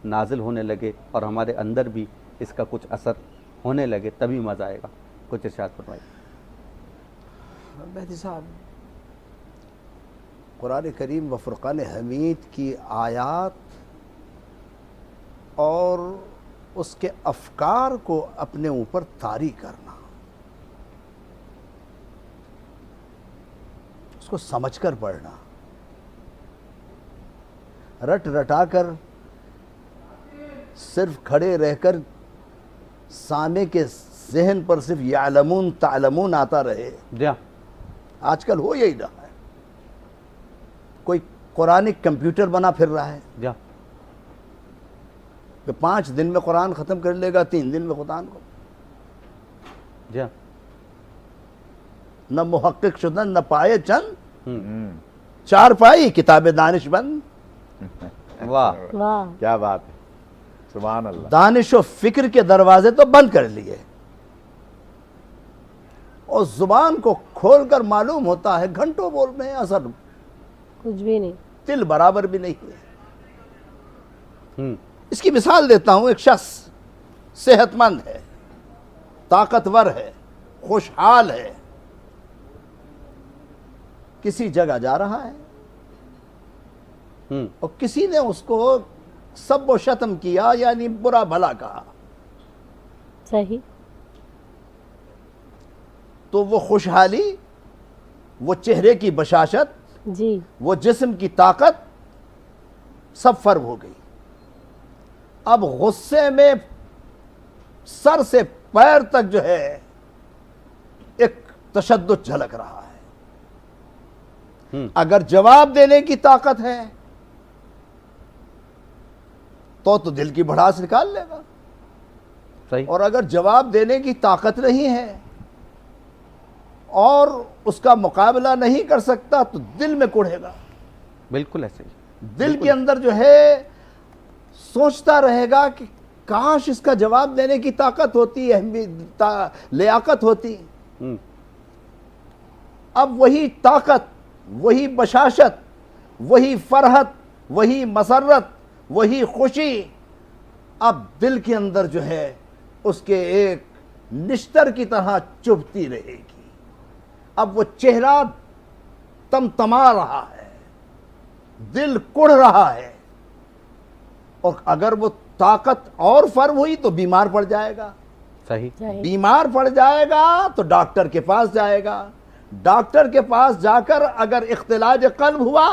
نازل ہونے لگے اور ہمارے اندر بھی اس کا کچھ اثر ہونے لگے, تبھی مزہ آئے گا. کچھ ارشاد فرمائیے. مہدی صاحب, قرآن کریم و فرقان حمید کی آیات اور اس کے افکار کو اپنے اوپر طاری کرنا, اس کو سمجھ کر پڑھنا, رٹ رٹا کر صرف کھڑے رہ کر سامع کے ذہن پر صرف یعلمون تعلمون آتا رہے. آج کل ہو یہی رہا ہے, کوئی قرآن کمپیوٹر بنا پھر رہا ہے کہ 5 دن میں قرآن ختم کر لے گا, 3 دن میں قرآن کو. نہ محقق شدن نہ پائے چند, 4 پائی کتاب دانش بند. واہ واہ, کیا بات ہے, سبحان اللہ. دانش و فکر کے دروازے تو بند کر لیے, اور زبان کو کھول کر معلوم ہوتا ہے گھنٹوں بول رہے ہیں, اثر کچھ بھی نہیں. تل برابر بھی نہیں ہے. اس کی مثال دیتا ہوں. ایک شخص صحت مند ہے, طاقتور ہے, خوشحال ہے, کسی جگہ جا رہا ہے اور کسی نے اس کو سب و شتم کیا, یعنی برا بھلا کہا. صحیح. تو وہ خوشحالی, وہ چہرے کی بشاشت, جی, وہ جسم کی طاقت سب فرب ہو گئی. اب غصے میں سر سے پیر تک جو ہے ایک تشدد جھلک رہا ہے. اگر جواب دینے کی طاقت ہے تو دل کی بھڑاس نکال لے گا, صحیح. اور اگر جواب دینے کی طاقت نہیں ہے اور اس کا مقابلہ نہیں کر سکتا تو دل میں کوڑھے گا. بالکل ایسے ہی. دل کے اندر جو ہے سوچتا رہے گا کہ کاش اس کا جواب دینے کی طاقت ہوتی, لیاقت ہوتی. اب وہی طاقت, وہی بشاشت, وہی فرحت, وہی مسرت, وہی خوشی اب دل کے اندر جو ہے اس کے ایک نشتر کی طرح چبھتی رہے گی. اب وہ چہرہ تمتما رہا ہے, دل کڑھ رہا ہے, اور اگر وہ طاقت اور فرم ہوئی تو بیمار پڑ جائے گا. صحیح. بیمار پڑ جائے گا تو ڈاکٹر کے پاس جائے گا. ڈاکٹر کے پاس جا کر اگر اختلاج قلب ہوا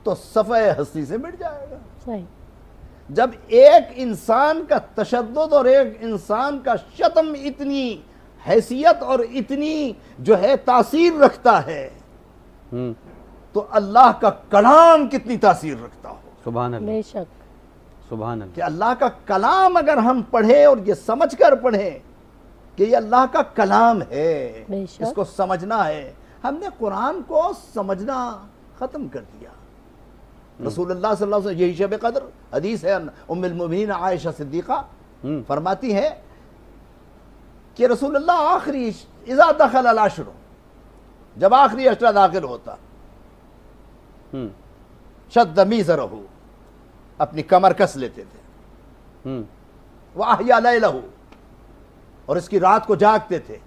تو صفحہ ہستی سے مٹ جائے گا. صحیح. جب ایک انسان کا تشدد اور ایک انسان کا شتم اتنی حیثیت اور اتنی جو ہے تاثیر رکھتا ہے تو اللہ کا کلام کتنی تاثیر رکھتا ہو. سبحان اللہ. بے شک. سبحان اللہ. کہ اللہ کا کلام اگر ہم پڑھیں اور یہ سمجھ کر پڑھیں کہ یہ اللہ کا کلام ہے, بے شک. اس کو سمجھنا ہے. ہم نے قرآن کو سمجھنا ختم کر دیا. رسول اللہ صلی اللہ علیہ وسلم, یہی شب قدر حدیث ہے, ام المؤمنین عائشہ صدیقہ فرماتی ہے کہ رسول اللہ آخری اذا دخل العشر, جب آخری اشرا داخل ہوتا شد میزرہ، اپنی کمر کس لیتے تھے، وَأَحْيَا لَيْلَهُ، اور اس کی رات کو جاگتے تھے،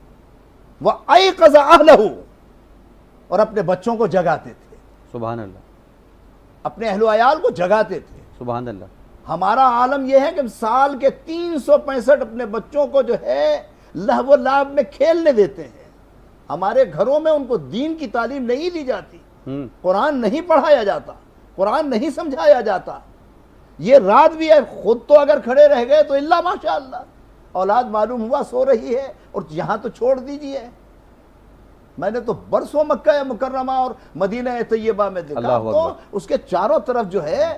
وَأَيْقَظَ أَهْلَهُ، اور اپنے بچوں کو جگاتے تھے، سبحان اللہ، اپنے اہل و عیال کو جگاتے تھے۔ سبحان اللہ۔ ہمارا عالم یہ ہے کہ ہم سال کے 365 اپنے بچوں کو جو ہے لہو و لعب میں کھیلنے دیتے ہیں، ہمارے گھروں میں ان کو دین کی تعلیم نہیں دی جاتی، قرآن نہیں پڑھایا جاتا، قرآن نہیں سمجھایا جاتا۔ یہ رات بھی ہے، خود تو اگر کھڑے رہ گئے تو اللہ ماشاءاللہ، اولاد معلوم ہوا سو رہی ہے، اور یہاں تو چھوڑ دیجئے۔ میں نے تو برسوں مکہ مکرمہ اور مدینہ طیبہ میں دیکھا، اللہ تو اکبر، اس کے چاروں طرف جو ہے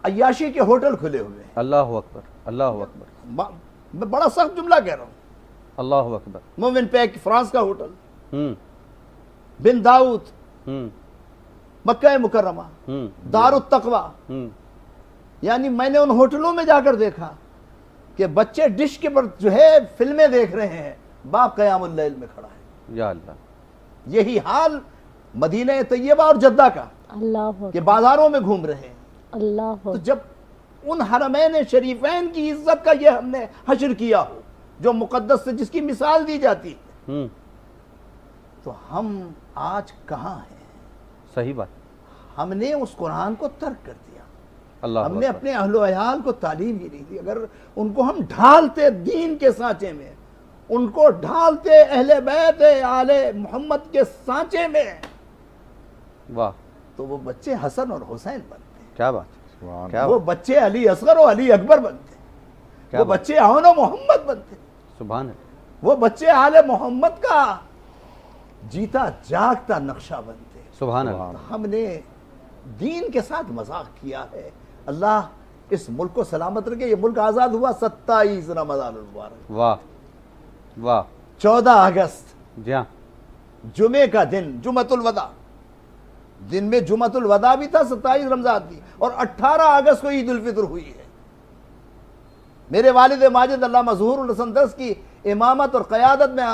عیاشی کے ہوٹل کھلے ہوئے ہیں۔ اللہ اکبر، اللہ اکبر، میں بڑا سخت جملہ کہہ رہا ہوں، اللہ اکبر، مومن پیک فرانس کا ہوٹل، بن داؤد مکہ مکرمہ، دار التقوی، یعنی میں نے ان ہوٹلوں میں جا کر دیکھا کہ بچے ڈش کے پر جو ہے فلمیں دیکھ رہے ہیں، باپ قیام اللیل میں کھڑا ہے۔ یا اللہ، یہی حال مدینہ طیبہ اور جدہ کا، اللہ کہ بازاروں میں گھوم رہے ہیں۔ اللہ تو جب ان حرمین شریفین کی عزت کا یہ ہم نے حشر کیا ہو، جو مقدس سے جس کی مثال دی جاتی ہے، تو ہم آج کہاں ہیں؟ صحیح بات، ہم نے اس قرآن کو ترک کر دیا، اللہ ہم نے اکبر، اپنے اہل و عیال کو تعلیم ہی نہیں دی۔ اگر ان کو ہم ڈھالتے دین کے سانچے میں، ان کو ڈھالتے اہل بیت آل محمد کے سانچے میں، واہ، تو وہ بچے حسن اور حسین بنتے، کیا بات، کیا وہ بات، بچے علی اصغر و علی اکبر بنتے، کیا وہ بات، بچے عون و محمد بنتے، سبحان اللہ، وہ بچے آل محمد کا جیتا جاگتا نقشہ بنتے۔ سبحان اللہ، ہم نے دین کے ساتھ مذاق کیا ہے۔ اللہ اس ملک کو سلامت رکھے۔ یہ ملک آزاد ہوا 27 رمضان المبارک، واہ واہ، 14 اگست جی ہاں، جمعے کا دن، جمعۃ الوداع، دن میں جمعۃ الوداع بھی تھا، 27 رمضان تھی، اور 18 اگست کو عید الفطر ہوئی ہے۔ میرے والد ماجد علامہ ظہور الحسن درس کی امامت اور قیادت میں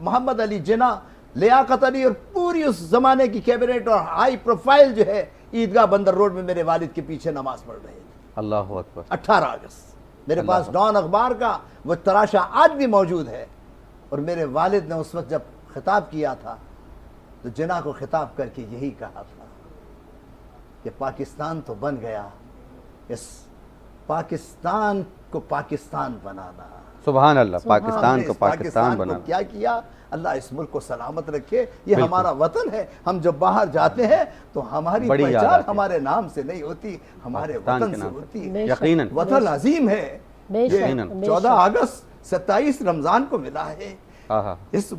محمد علی جناح، لیاقت علی اور پوری اس زمانے کی کیبنٹ اور ہائی پروفائل جو ہے عیدگاہ بندر روڈ میں میرے والد کے پیچھے نماز پڑھ رہے تھے۔ اللہ اکبر، 18 اگست میرے پاس ڈان اخبار کا وہ تراشا آج بھی موجود ہے، اور میرے والد نے اس وقت جب خطاب کیا تھا تو جناح کو خطاب کر کے یہی کہا تھا کہ پاکستان تو بن گیا، اس پاکستان کو پاکستان بنانا۔ سبحان اللہ، پاکستان کو اس پاکستان کو بنانا، کیا کیا؟ اللہ اس ملک کو سلامت رکھے۔ یہ ہمارا وطن ہے، ہم جب باہر جاتے ہیں تو ہماری بڑی یاد پہچان آتی ہے، ہمارے نام سے نہیں ہوتی، ہمارے پاکستان وطن کے سے نام ہوتی ہے۔ بے شک، یقیناً، وطن عظیم ہے۔ بے یہ شک، بے 14 شک۔ اگست 27 رمضان کو ملا ہے۔ آہا، اس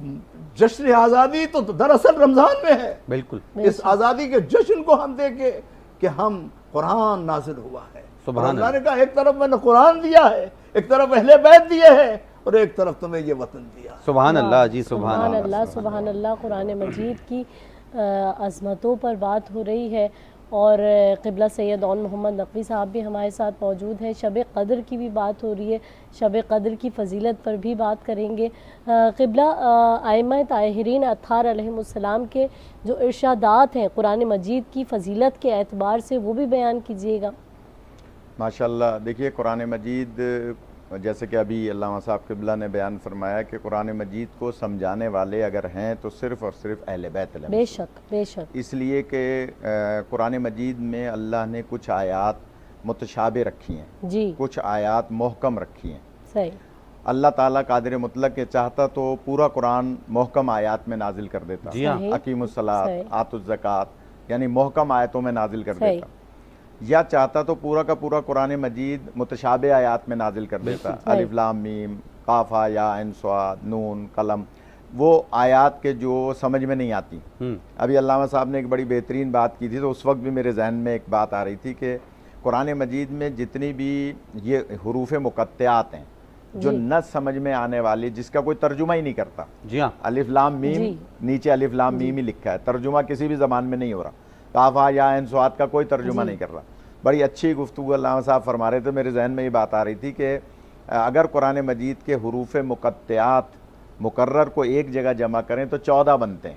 جشن آزادی تو دراصل رمضان میں ہے۔ بالکل، اس آزادی کے جشن کو ہم دیکھیں کہ ہم قرآن نازل ہوا ہے، سبحان اور اللہ اللہ، نے کہا ایک طرف میں نے قرآن دیا ہے، ایک طرف اہل بیت دیے ہیں، اور ایک طرف تمہیں یہ وطن دیا۔ سبحان اللہ، جی سبحان سبحان اللہ، اللہ، سبحان اللہ۔ قرآن مجید کی عظمتوں پر بات ہو رہی ہے، اور قبلہ سید عون محمد نقوی صاحب بھی ہمارے ساتھ موجود ہیں۔ شب قدر کی بھی بات ہو رہی ہے، شب قدر کی فضیلت پر بھی بات کریں گے۔ قبلہ ائمہ طاہرین اطہار علیہم السلام کے جو ارشادات ہیں قرآن مجید کی فضیلت کے اعتبار سے، وہ بھی بیان کیجیے گا۔ ماشاءاللہ، دیکھیے قرآن مجید، جیسے کہ ابھی علامہ صاحب قبلہ نے بیان فرمایا کہ قرآن مجید کو سمجھانے والے اگر ہیں تو صرف اور صرف اہل بیت علیہ بے شک، بے شک، اس لیے کہ قرآن مجید میں اللہ نے کچھ آیات متشابہ رکھی ہیں، جی کچھ آیات محکم رکھی ہیں۔ صحیح، اللہ تعالیٰ قادر مطلق کے چاہتا تو پورا قرآن محکم آیات میں نازل کر دیتا، جی ہاں، صحیح، اقیم الصلاۃ، صحیح، آت الزکوٰۃ، یعنی محکم آیتوں میں نازل کر صحیح، دیتا، یا چاہتا تو پورا کا پورا قرآن مجید متشابہ آیات میں نازل کر دیتا، صحیح، الف لام میم، قاف ہا یا عین صاد نون قلم، وہ آیات کے جو سمجھ میں نہیں آتی۔ ابھی علامہ صاحب نے ایک بڑی بہترین بات کی تھی، تو اس وقت بھی میرے ذہن میں ایک بات آ رہی تھی کہ قرآن مجید میں جتنی بھی یہ حروف مقطعات ہیں جو نہ سمجھ میں آنے والی، جس کا کوئی ترجمہ ہی نہیں کرتا، جی ہاں، الف لام میم، جی، نیچے الف لام میم ہی لکھا ہے، ترجمہ کسی بھی زبان میں نہیں ہو رہا، قاف ہا یا عین صاد کا کوئی ترجمہ نہیں کر رہا۔ بڑی اچھی گفتگو علامہ صاحب فرما رہے تھے، میرے ذہن میں یہ بات آ رہی تھی کہ اگر قرآن مجید کے حروف مقطعات مقرر کو ایک جگہ جمع کریں تو 14 بنتے ہیں،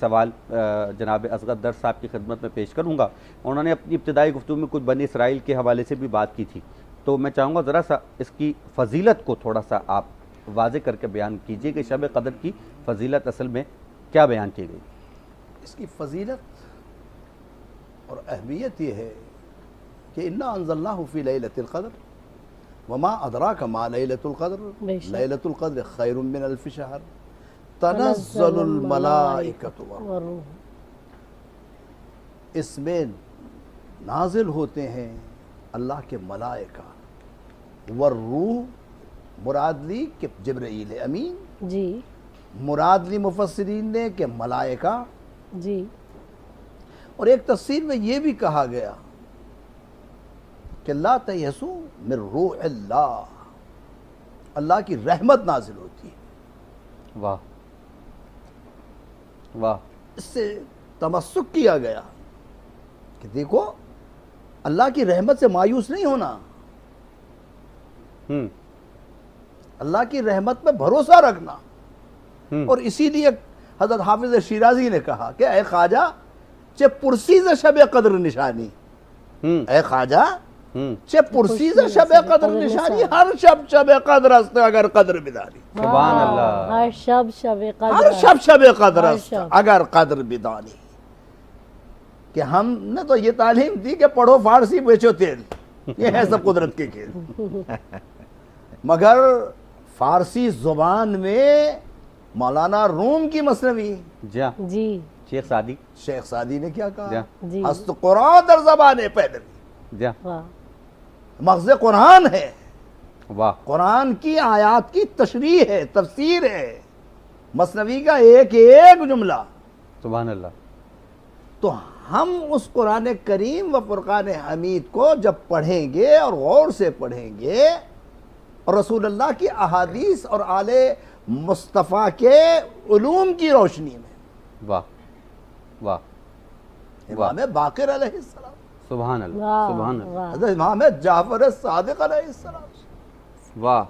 سوال جناب اصغر درس صاحب کی خدمت میں پیش کروں گا. انہوں نے اپنی ابتدائی گفتگو میں کچھ بنی اسرائیل کے حوالے سے بھی بات کی تھی, تو میں چاہوں گا ذرا سا اس کی فضیلت کو تھوڑا سا آپ واضح کر کے بیان کیجئے کہ شب قدر کی فضیلت اصل میں کیا بیان کی گئی. اس کی فضیلت اور اہمیت یہ ہے کہ انا انزلناہ فی لیلۃ القدر وما ادراک ما لیلۃ القدر لیلۃ القدر خیر من الف شہر تنزل الملائکۃ والروح. اس میں نازل ہوتے ہیں اللہ کے ملائکہ, والروح مراد لی کہ جبرائیل امین, جی مراد لی مفسرین نے کہ ملائکہ, جی. اور ایک تفسیر میں یہ بھی کہا گیا کہ لا تیسو من روح اللہ, اللہ کی رحمت نازل ہوتی ہے. واہ واہ. اس سے تمسک کیا گیا کہ دیکھو اللہ کی رحمت سے مایوس نہیں ہونا, اللہ کی رحمت پہ بھروسہ رکھنا. اور اسی لیے حضرت حافظ شیرازی نے کہا کہ اے خواجہ چے پرسیز شب قدر نشانی, اے خواجہ چے پرسیز شب قدر نشانی, ہر شب قدر است اگر قدر بدانی. سبحان اللہ. ہر شب قدر, ہر شب قدر است اگر قدر بدانی. کہ ہم نے تو یہ تعلیم دی کہ پڑھو فارسی بیچو تیل, یہ ہے سب قدرت کے کھیل. مگر فارسی زبان میں مولانا روم کی مثنوی, جی شیخ سعدی, شیخ سعدی نے کیا کہا, جی ہست قرآن در زبان پہلوی, واہ مغز قرآن ہے, واہ. قرآن کی آیات کی تشریح ہے, تفسیر ہے, مثنوی کا ایک ایک جملہ. سبحان اللہ. تو ہم اس قرآن کریم و فرقان حمید کو جب پڑھیں گے اور غور سے پڑھیں گے اور رسول اللہ کی احادیث اور آل مصطفیٰ کے علوم کی روشنی میں, واہ واہ. امام باقر علیہ السلام, سبحان اللہ. سبحان اللہ. حضرت امام جعفر صادق علیہ السلام, واہ.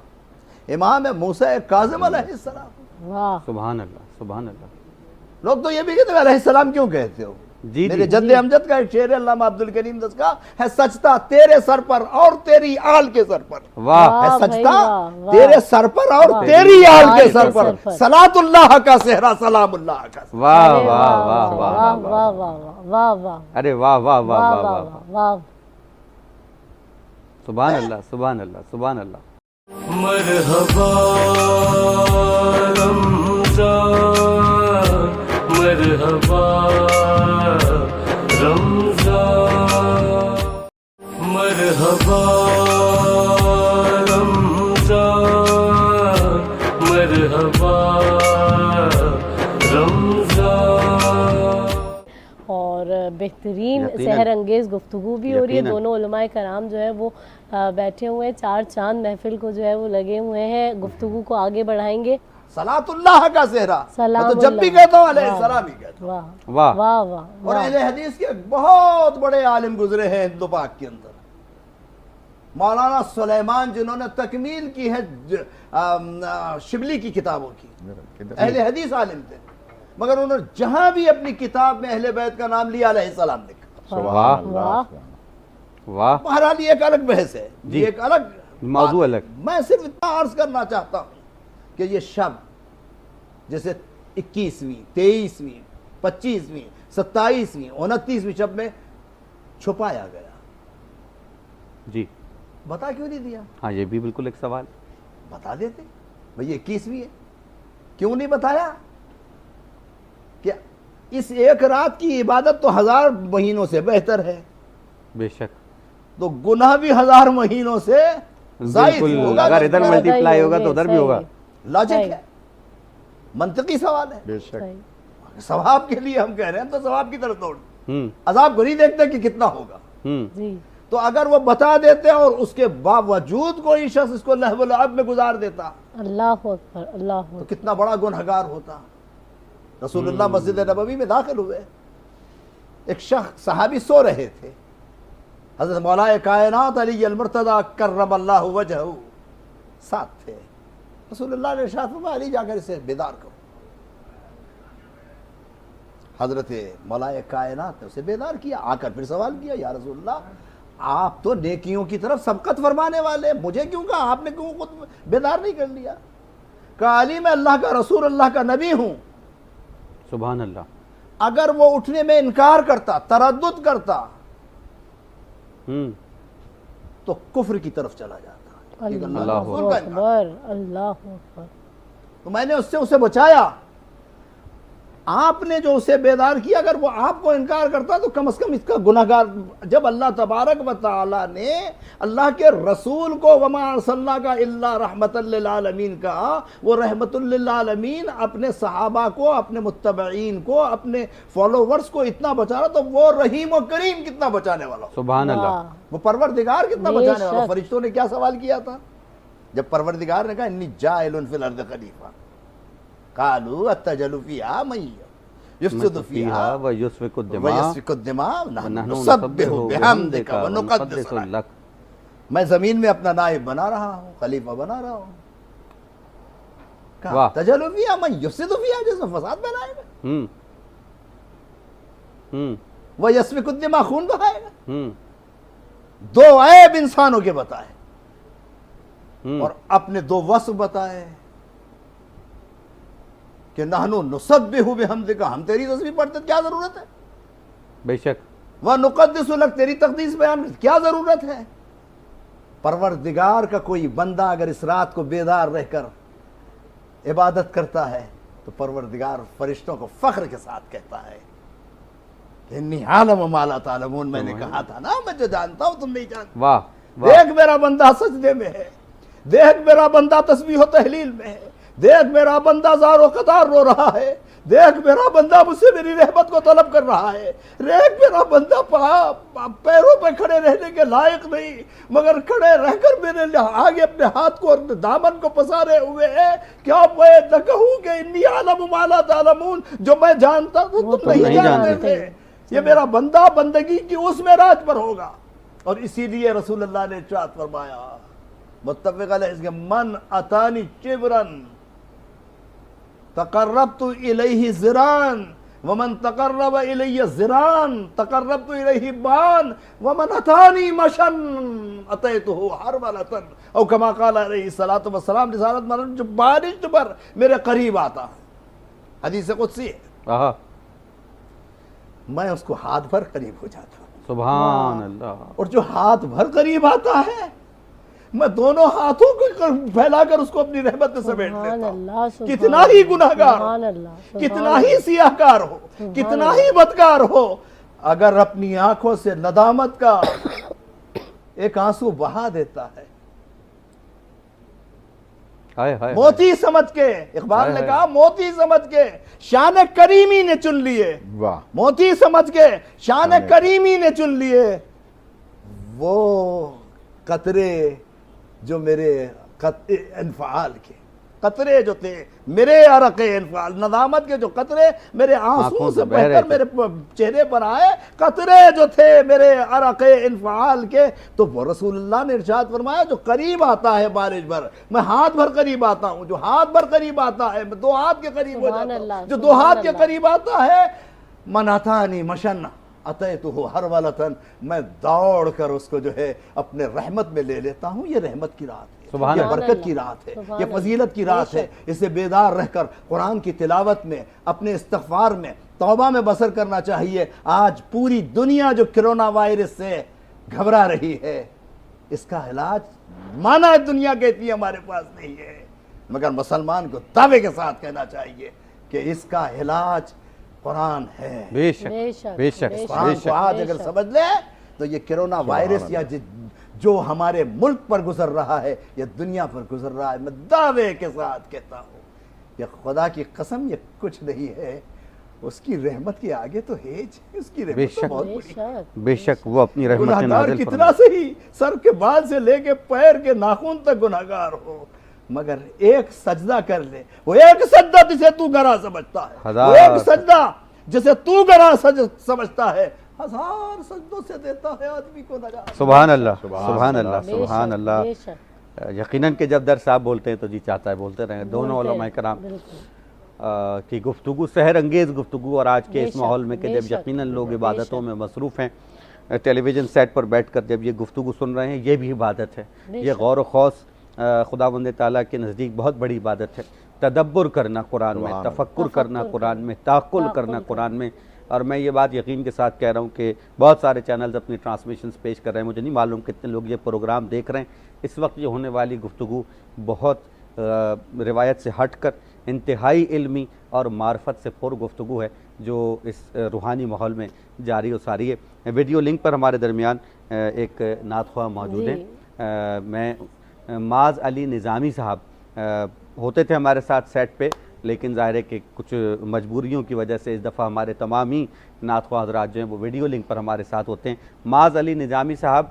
امام موسیٰ کاظم علیہ السلام, واہ. سبحان اللہ. سبحان اللہ. لوگ تو یہ بھی کہتے ہیں علیہ السلام کیوں کہتے ہو. جی میرے جد امجد کا ایک شعر علامہ عبد الکریم دس کا ہے, سجدہ تیرے سر پر اور تیری آل کے سر پر. واہ. ہے سجدہ تیرے سر پر اور تیری آل کے سر پر, صلاۃ اللہ کا صحرا سلام اللہ کا. واہ واہ واہ واہ واہ واہ واہ واہ. ارے واہ واہ واہ واہ واہ. واہ. سبحان اللہ. سبحان اللہ. سبحان اللہ. مرحبا رمضان مرحبا رمضان مرحبا رمضان مرحبا رمضان. اور بہترین سحر انگیز گفتگو بھی ہو رہی ہے. دونوں علماء کرام جو ہے وہ بیٹھے ہوئے ہیں, چار چاند محفل کو جو ہے وہ لگے ہوئے ہیں, گفتگو کو آگے بڑھائیں گے. صلاۃ اللہ کا صحرا, سلام میں تو جب بھی کہتا ہوں علیہ السلام ہی کہتا ہوں. واہ واہ واہ واہ. اور اہل حدیث کے بہت بڑے عالم گزرے ہیں ہندو پاک کے اندر. مولانا سلیمان جنہوں نے تکمیل کی ہے شبلی کی کتابوں کی, اہل حدیث عالم تھے, مگر انہوں نے جہاں بھی اپنی کتاب میں اہل بیت کا نام لیا علیہ السلام لکھا. واہ واہ. بہرحال یہ ایک الگ بحث ہے, یہ ایک الگ موضوع الگ. میں صرف اتنا عرض کرنا چاہتا ہوں کہ یہ شب جیسے 21ویں 23ویں 25ویں 27ویں 29ویں شب میں چھپایا گیا, جی بتا کیوں نہیں دیا؟ ہاں یہ بھی بالکل ایک سوال. بتا دیتے بھئی 21ویں ہے, کیوں نہیں بتایا؟ کہ اس ایک رات کی عبادت تو 1000 مہینوں سے بہتر ہے, بے شک. تو گناہ بھی 1000 مہینوں سے زائد بالکل, ہوگا. اگر ادھر ملٹیپلائی ہوگا تو ادھر بھی ہوگا. لاجک ہے, منطقی سوال ہے. بے شک. ثواب کے لیے ہم کہہ رہے ہیں تو ثواب کی طرف دوڑ, ہوں عذاب کو نہیں دیکھتے کہ کتنا ہوگا. جی تو اگر وہ بتا دیتے اور اس کے باوجود کوئی شخص اس کو لہو لعب میں گزار دیتا اللہ اکبر اللہ تو اکبر. کتنا بڑا گنہگار ہوتا. رسول اللہ مسجد نبوی میں داخل ہوئے, ایک شخص صحابی سو رہے تھے, حضرت مولا کائنات علی المرتضی کرم اللہ وجہہ ساتھ تھے. رسول اللہ نے ارشاد فرمایا علی جا کر اسے بیدار کرو. حضرت مولائے کائنات نے اسے بیدار کیا، آ کر پھر سوال کیا یا رسول اللہ آپ تو نیکیوں کی طرف سبقت فرمانے والے، مجھے کیوں کہا، آپ نے کیوں خود بیدار نہیں کر لیا؟ کہا علی میں اللہ کا رسول اللہ کا نبی ہوں، سبحان اللہ. اگر وہ اٹھنے میں انکار کرتا، تردد کرتا تو کفر کی طرف چلا جاتا. یہ اللہ اللہ کے رسول کا انکار. اکبر، اللہ اکبر. تو میں نے اس سے اسے بچایا. آپ نے جو اسے بیدار کیا، اگر وہ آپ کو انکار کرتا تو کم از کم اس کا گناہگار. جب اللہ تبارک و تعالی نے اللہ کے رسول کو وما ارسلناک الا رحمت للعالمین کہا، وہ رحمت للعالمین اپنے صحابہ کو، اپنے متبعین کو، اپنے فالوورز کو اتنا بچا رہا، تو وہ رحیم و کریم کتنا بچانے والا. سبحان اللہ. وہ پروردگار کتنا بے بچانے والا. شک. فرشتوں نے کیا سوال کیا تھا جب پروردگار نے کہا انی جاعل فی الارض خلیفہ، قالوا اتجعل فیہا من یفسد فیہا ویسفک الدماء ویسفک الدماء ونحن نحن نسبح بحمدک ونقدس ونقدس لک. لک. میں زمین میں اپنا نائب بنا رہا ہوں، خلیفہ بنا رہا ہوں. کہا واہ. تجعل فیہا من یفسد فیہا، جس میں فساد پھیلائے گا، ویسفک الدماء، خون بہائے گا. دو عیب انسانوں کے بتائے اور اپنے دو وصف بتائے کہ نحن نسبح بحمدک، ہم تیری تسبیح پڑھتے، کیا ضرورت ہے؟ بے شک. وَنُقَدِّسُ لَكَ، تیری تقدیس بیان کرتے، کیا ضرورت ہے؟ پروردگار کا کوئی بندہ اگر اس رات کو بیدار رہ کر عبادت کرتا ہے تو پروردگار فرشتوں کو فخر کے ساتھ کہتا ہے کہ انی عالم ما لا تعلمون، میں نے کہا تھا نا میں جو جانتا ہوں تم نہیں جانتے. واہ. دیکھ میرا بندہ سجدے میں ہے، دیکھ میرا بندہ تسبیح و تحلیل میں ہے، دیکھ میرا بندہ زار و قطار رو رہا ہے، دیکھ میرا بندہ مجھ سے میری رحمت کو طلب کر رہا ہے، دیکھ میرا بندہ پیروں پہ کھڑے رہنے کے لائق نہیں مگر کھڑے رہ کر میرے آگے اپنے ہاتھ کو اور دامن کو پسارے ہوئے ہے. کیا میں نہ کہوں کہ انی عالم ما لا تعلمون، جو میں جانتا تھا تم نہیں جانتے تھے. یہ میرا بندہ بندگی کی اس معراج پر ہوگا. اور اسی لیے رسول اللہ نے ارشاد فرمایا متفق علیہ اس کے من اتانی شبرن تقربت الیہ ذران ومن تقرب الی ذران تقربت الیہ بان ومن اتانی مشن اتیتہ حرملۃ، او کما قال علیہ الصلوۃ والسلام، رسالت مرن جو بارش پر میرے قریب آتا ہے، حدیث قدسی ہے، میں اس کو ہاتھ بھر قریب ہو جاتا ہوں. سبحان اللہ. اور جو ہاتھ بھر قریب آتا ہے میں دونوں ہاتھوں کو پھیلا کر اس کو اپنی رحمت میں سمیٹ لیتا ہوں. کتنا ہی گناہگار ہو، کتنا ہی سیاہکار ہو، کتنا ہی بدکار ہو، اگر اپنی آنکھوں سے ندامت کا ایک آنسو بہا دیتا ہے، موتی سمجھ کے، اقبال نے کہا موتی سمجھ کے شان کریمی نے چن لیے، موتی سمجھ کے شان کریمی نے چن لیے، وہ قطرے جو میرے انفعال کے قطرے جو تھے، میرے عرق انفعال، ندامت کے جو قطرے میرے آنسوں سے بہ کر میرے چہرے پر آئے، قطرے جو تھے میرے عرق انفعال کے، تو وہ رسول اللہ نے ارشاد فرمایا جو قریب آتا ہے بارش بھر، میں ہاتھ بھر قریب آتا ہوں، جو ہاتھ بھر قریب آتا ہے میں دو ہاتھ کے قریب ہو جاتا ہوں، جو دو ہاتھ کے قریب آتا ہے من اتانی مشن اتیتہ حرملۃ، میں دوڑ کر اس کو جو ہے اپنے رحمت میں لے لیتا ہوں. یہ رحمت کی رات ہے، یہ برکت کی رات ہے، یہ فضیلت کی رات ہے. اسے بیدار رہ کر قرآن کی تلاوت میں، اپنے استغفار میں، توبہ میں بسر کرنا چاہیے. آج پوری دنیا جو کرونا وائرس سے گھبرا رہی ہے، اس کا علاج مانا دنیا کہتی ہے ہمارے پاس نہیں ہے، مگر مسلمان کو دعوے کے ساتھ کہنا چاہیے کہ اس کا علاج قرآن ہے. بے شک بے شک. قرآن کو آج اگر سمجھ لے تو یہ کرونا وائرس یا جو ہمارے ملک پر گزر رہا ہے یا دنیا پر گزر رہا ہے، میں دعوے کے ساتھ کہتا ہوں کہ خدا کی قسم یہ کچھ نہیں ہے، اس کی رحمت کے آگے تو ہیج ہے، اس کی رحمت تو بہت بڑی. بے شک وہ اپنی رحمت گناہگار نازل کتنا فرمائے. صحیح سر کے بال سے لے کے پیر کے ناخن تک گناہگار ہو، مگر ایک سجدہ کر لے، وہ ایک سجدہ جسے تو گناہ سمجھتا ہے، وہ ایک سجدہ جسے تو گناہ سمجھتا ہے، ہزار سجدوں سے دیتا ہے آدمی کو نجات. سبحان اللہ سبحان اللہ سبحان اللہ. یقیناً کہ جب درس آپ بولتے ہیں تو جی چاہتا ہے بولتے رہیں. دونوں علماء کرام کی گفتگو, سحر انگیز گفتگو, اور آج کے بے اس شک، ماحول میں کہ بے جب شک، یقیناً لوگ بے عبادتوں شک۔ میں مصروف ہیں, ٹیلی ویژن سیٹ پر بیٹھ کر جب یہ گفتگو سن رہے ہیں, یہ بھی عبادت ہے. بے یہ شک۔ غور و خوض خداوند تعالیٰ کے نزدیک بہت بڑی عبادت ہے. تدبر کرنا قرآن میں, تفکر کرنا قرآن میں, تعقل کرنا قرآن میں. اور میں یہ بات یقین کے ساتھ کہہ رہا ہوں کہ بہت سارے چینلز اپنی ٹرانسمیشنز پیش کر رہے ہیں, مجھے نہیں معلوم کتنے لوگ یہ پروگرام دیکھ رہے ہیں. اس وقت یہ ہونے والی گفتگو بہت روایت سے ہٹ کر انتہائی علمی اور معرفت سے پر گفتگو ہے جو اس روحانی ماحول میں جاری و ساری ہے. ویڈیو لنک پر ہمارے درمیان ایک نعت خواہ موجود ہیں. میں معاذ علی نظامی صاحب ہوتے تھے ہمارے ساتھ سیٹ پہ, لیکن ظاہر ہے کہ کچھ مجبوریوں کی وجہ سے اس دفعہ ہمارے تمام ہی نعت خواہ حضرات جو ہیں وہ ویڈیو لنک پر ہمارے ساتھ ہوتے ہیں. معاذ علی نظامی صاحب,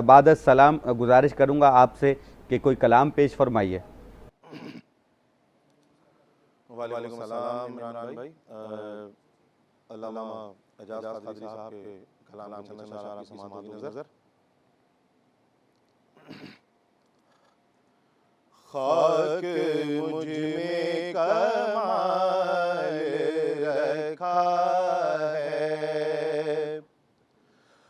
بعد السلام گزارش کروں گا آپ سے کہ کوئی کلام پیش فرمائیے. وعلیکم السلام عمران بھائی. علامہ اعجاز قادری صاحب کے کلام چند اشعار آپ کی سماعت کی نظر. خاک مجھ میں کمال رکھا ہے,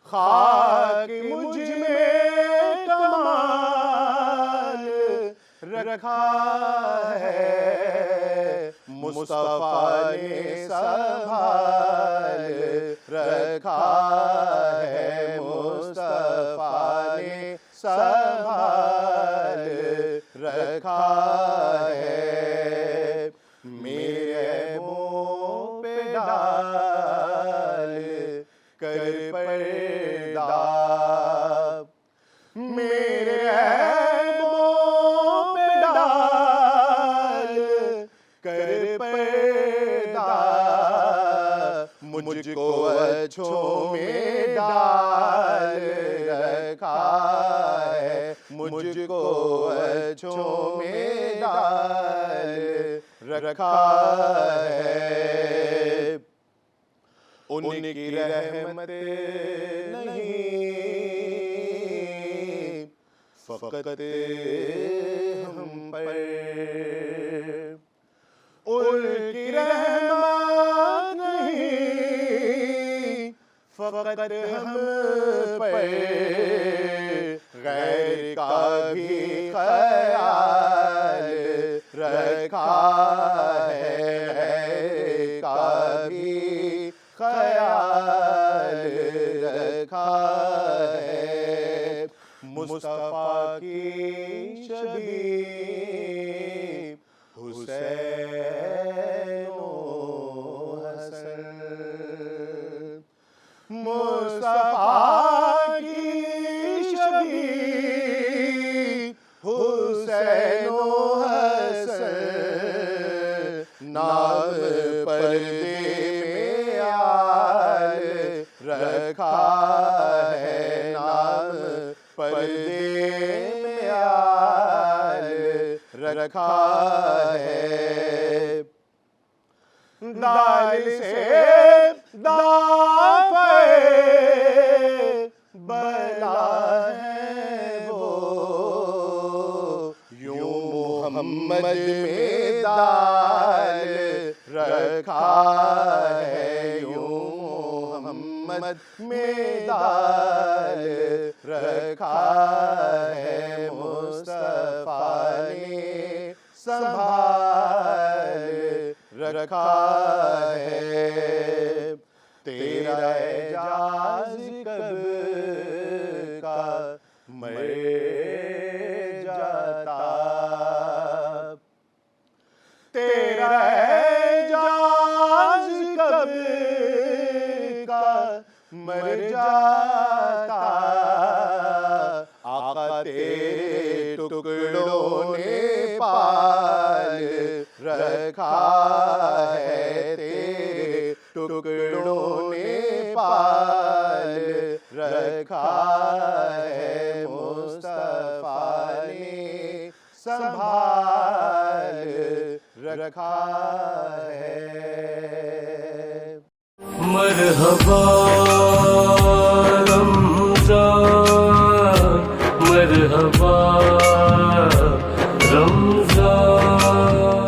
خاک مجھ میں کمال رکھا ہے, مصطفیٰ نے سنبھال رکھا ہے, مصطفیٰ نے سنبھال رکھا ہے. میرے منہ پہ ڈال کر پردہ, میرے منہ پہ ڈال کر پردہ, مجھ کو اچھوں میں ڈال رکھا ہے, مجھ کو اچھوں میں ڈال رکھا ہے. ان کی رحمت نہیں فقط ہم پر, ان کی رحمت نہیں فقط ہم پر, غیر کا بھی خیال رکھا ہے, غیر کا بھی خیال رکھا ہے. مصطفیٰ کی شبیہ حسین و حسن, مصطفیٰ کی شبیہ حسین و حسن, نام پردے میں آل رکھا ہے, نام پردے میں آل رکھا ہے. دال سے دافع بلا ہے وہ, یوں محمد میں دال رکھا ہے, یوں محمد میں دال رکھا ہے, مصطفیٰ نے سنبھال رکھا ہے. تیرا اعجاز کب کا مر جاتا, تیرا اعجاز کب کا مر جاتا, آقا تیرے ٹکڑوں نے پال رکھا ہے, تیرے ٹکڑوں نے پال رکھا ہے, مصطفیٰ نے سنبھال رکھا ہے. مرحبا رمضان, مرحبا رمضان.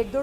1-2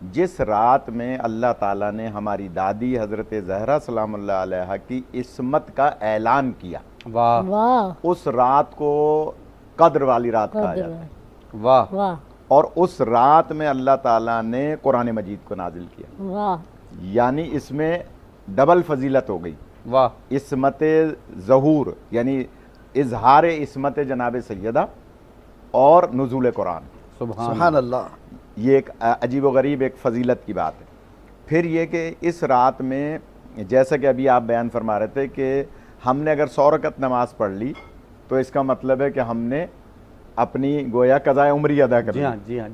جس رات میں اللہ تعالیٰ نے ہماری دادی حضرت زہرا سلام اللہ علیہا کی عصمت کا اعلان کیا، واہ واہ اس رات کو قدر والی رات کہا قدر جاتا ہے، واہ واہ اور اس رات میں اللہ تعالیٰ نے قرآن مجید کو نازل کیا، واہ یعنی اس میں ڈبل فضیلت ہو گئی، واہ عصمت ظہور یعنی اظہار عصمت جناب سیدہ اور نزول قرآن، سبحان اللہ. یہ ایک عجیب و غریب ایک فضیلت کی بات ہے. پھر یہ کہ اس رات میں جیسا کہ ابھی آپ بیان فرما رہے تھے کہ ہم نے اگر 100 رکعت نماز پڑھ لی تو اس کا مطلب ہے کہ ہم نے اپنی گویا قضائے عمری ادا کر لی. جی ہاں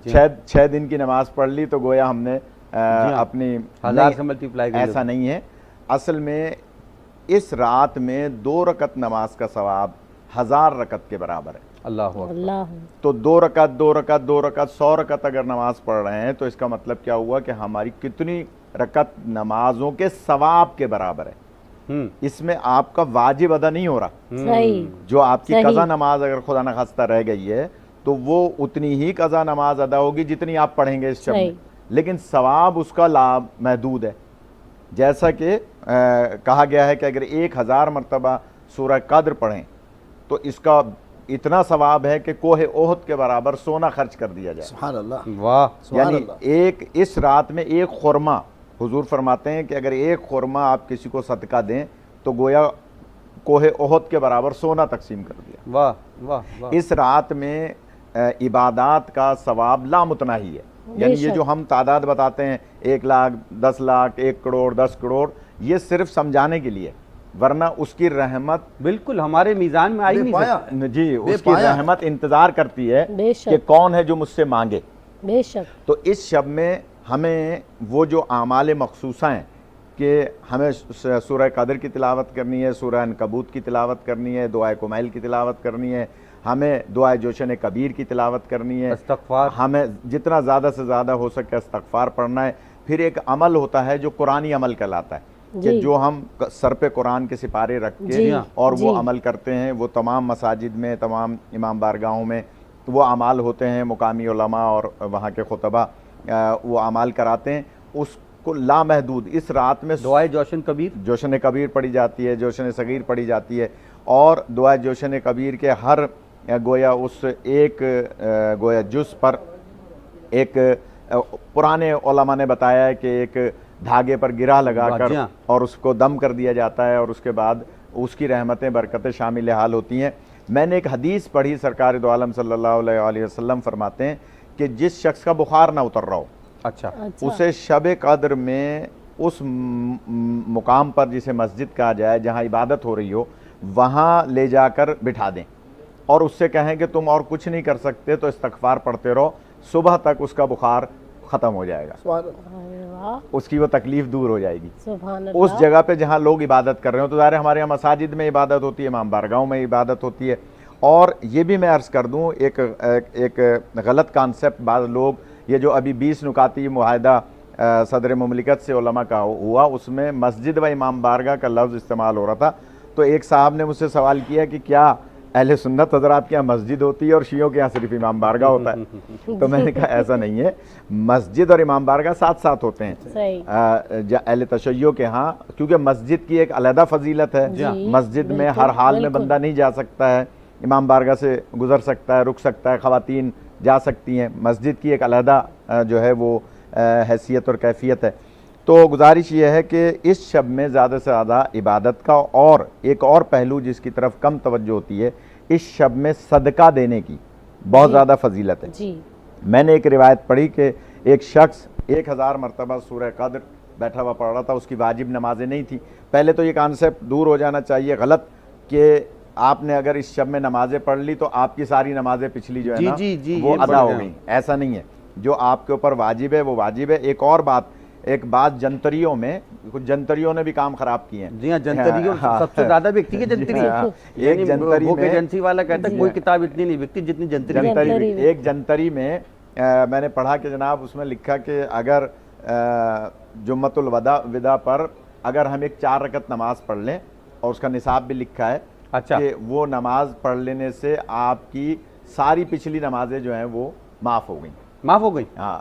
6 دن کی نماز پڑھ لی تو گویا ہم نے اپنی 1000 سے ملٹیپلائی. ایسا نہیں ہے. اصل میں اس رات میں 2 رکعت نماز کا ثواب 1000 رکعت کے برابر ہے. اللہ اکبر. اللہ تو 2 رکعت 2 رکعت 2 رکعت 100 رکعت اگر نماز پڑھ رہے ہیں تو اس کا مطلب کیا ہوا کہ ہماری کتنی رکعت نمازوں کے ثواب کے برابر ہے. اس میں آپ کا واجب ادا نہیں ہو رہا. صحیح. جو آپ کی قضا نماز اگر خدا نخواستہ رہ گئی ہے تو وہ اتنی ہی قضا نماز ادا ہوگی جتنی آپ پڑھیں گے اس شب میں، لیکن ثواب اس کا لامحدود ہے. جیسا کہ کہا گیا ہے کہ اگر 1000 مرتبہ سورہ قدر پڑھیں تو اس کا اتنا ثواب ہے کہ کوہ احد کے برابر سونا خرچ کر دیا جائے. سبحان اللہ. واہ. سبحان یعنی اللہ. اس رات میں ایک خورما، حضور فرماتے ہیں کہ اگر ایک خورما آپ کسی کو صدقہ دیں تو گویا کوہ احد کے برابر سونا تقسیم کر دیا. واہ واہ واہ. اس رات میں عبادات کا ثواب لامتناہی ہے. یعنی یہ جو ہم تعداد بتاتے ہیں 1 لاکھ 10 لاکھ 1 کروڑ 10 کروڑ، یہ صرف سمجھانے کے لیے، ورنہ اس کی رحمت بالکل ہمارے میزان میں آئی نہیں پایا. سکتی. جی اس کی رحمت انتظار کرتی ہے بے شک. کہ کون ہے جو مجھ سے مانگے. بے شک. تو اس شب میں ہمیں وہ جو اعمال مخصوصہ ہیں کہ ہمیں سورہ قدر کی تلاوت کرنی ہے، سورہ عنکبوت کی تلاوت کرنی ہے، دعائے کمیل کی تلاوت کرنی ہے، ہمیں دعائے جوشن کبیر کی تلاوت کرنی ہے، استغفار، ہمیں جتنا زیادہ سے زیادہ ہو سکے استغفار پڑھنا ہے. پھر ایک عمل ہوتا ہے جو قرآنی عمل کہلاتا ہے کہ جو ہم سر پہ قرآن کے سپارے رکھ کے اور وہ عمل کرتے ہیں. وہ تمام مساجد میں، تمام امام بارگاہوں میں وہ اعمال ہوتے ہیں. مقامی علماء اور وہاں کے خطبہ وہ اعمال کراتے ہیں. اس کو لامحدود اس رات میں دعائے جوشن کبیر، جوشن کبیر پڑھی جاتی ہے، جوشن صغیر پڑھی جاتی ہے، اور دعائے جوشن کبیر کے ہر گویا اس ایک گویا جز پر ایک پرانے علماء نے بتایا ہے کہ ایک دھاگے پر گرہ لگا کر اور اس کو دم کر دیا جاتا ہے، اور اس کے بعد اس کی رحمتیں برکتیں شامل حال ہوتی ہیں. میں نے ایک حدیث پڑھی، سرکار دو عالم صلی اللہ علیہ وسلم فرماتے ہیں کہ جس شخص کا بخار نہ اتر رہا ہو اچھا اسے شب قدر میں اس مقام پر جسے مسجد کہا جائے جہاں عبادت ہو رہی ہو وہاں لے جا کر بٹھا دیں اور اس سے کہیں کہ تم اور کچھ نہیں کر سکتے تو استغفار پڑھتے رہو، صبح تک اس کا بخار ختم ہو جائے گا، اس کی وہ تکلیف دور ہو جائے گی. اس جگہ پہ جہاں لوگ عبادت کر رہے ہوں تو ظاہر ہمارے یہاں مساجد میں عبادت ہوتی ہے، امام بارگاہوں میں عبادت ہوتی ہے. اور یہ بھی میں عرض کر دوں ایک غلط کانسیپٹ بعض لوگ، یہ جو ابھی 20 نکاتی معاہدہ صدر مملکت سے علماء کا ہوا اس میں مسجد و امام بارگاہ کا لفظ استعمال ہو رہا تھا. تو ایک صاحب نے مجھ سے سوال کیا کہ کیا اہل سنت حضرات کے یہاں مسجد ہوتی ہے اور شیعوں کے یہاں صرف امام بارگاہ ہوتا ہے؟ تو میں نے کہا ایسا نہیں ہے، مسجد اور امام بارگاہ ساتھ ساتھ ہوتے ہیں اہل تشیع کے ہاں، کیونکہ مسجد کی ایک علیحدہ فضیلت ہے. مسجد میں ہر حال میں بندہ نہیں جا سکتا ہے، امام بارگاہ سے گزر سکتا ہے، رک سکتا ہے، خواتین جا سکتی ہیں. مسجد کی ایک علیحدہ جو ہے وہ حیثیت اور کیفیت ہے. تو گزارش یہ ہے کہ اس شب میں زیادہ سے زیادہ عبادت کا، اور ایک اور پہلو جس کی طرف کم توجہ ہوتی ہے، اس شب میں صدقہ دینے کی بہت زیادہ فضیلت ہے. میں نے ایک روایت پڑھی کہ ایک شخص 1000 مرتبہ سورہ قدر بیٹھا ہوا پڑھ رہا تھا، اس کی واجب نمازیں نہیں تھیں. پہلے تو یہ کانسیپٹ دور ہو جانا چاہیے غلط کہ آپ نے اگر اس شب میں نمازیں پڑھ لی تو آپ کی ساری نمازیں پچھلی جو ہے نا وہ ادا ہو گئیں. ایسا نہیں ہے، جو آپ کے اوپر واجب ہے وہ واجب ہے. ایک اور بات، ایک بات جنتریوں میں کچھ جنتریوں نے بھی کام خراب کیے ہیں. جی ہاں، جنتریوں سب سے زیادہ بکتی ہے جنتری. ایک جنتری میں ایجنسی والا کہتا ہے کوئی کتاب اتنی نہیں بکتی جتنی جنتری. ایک جنتری میں میں نے پڑھا کہ جناب اس میں لکھا کہ اگر جمعۃ الوداع پر اگر ہم ایک 4 رکعت نماز پڑھ لیں اور اس کا نصاب بھی لکھا ہے کہ وہ نماز پڑھ لینے سے آپ کی ساری پچھلی نمازیں جو ہیں وہ معاف ہو گئیں. معاف ہو گئی؟ ہاں.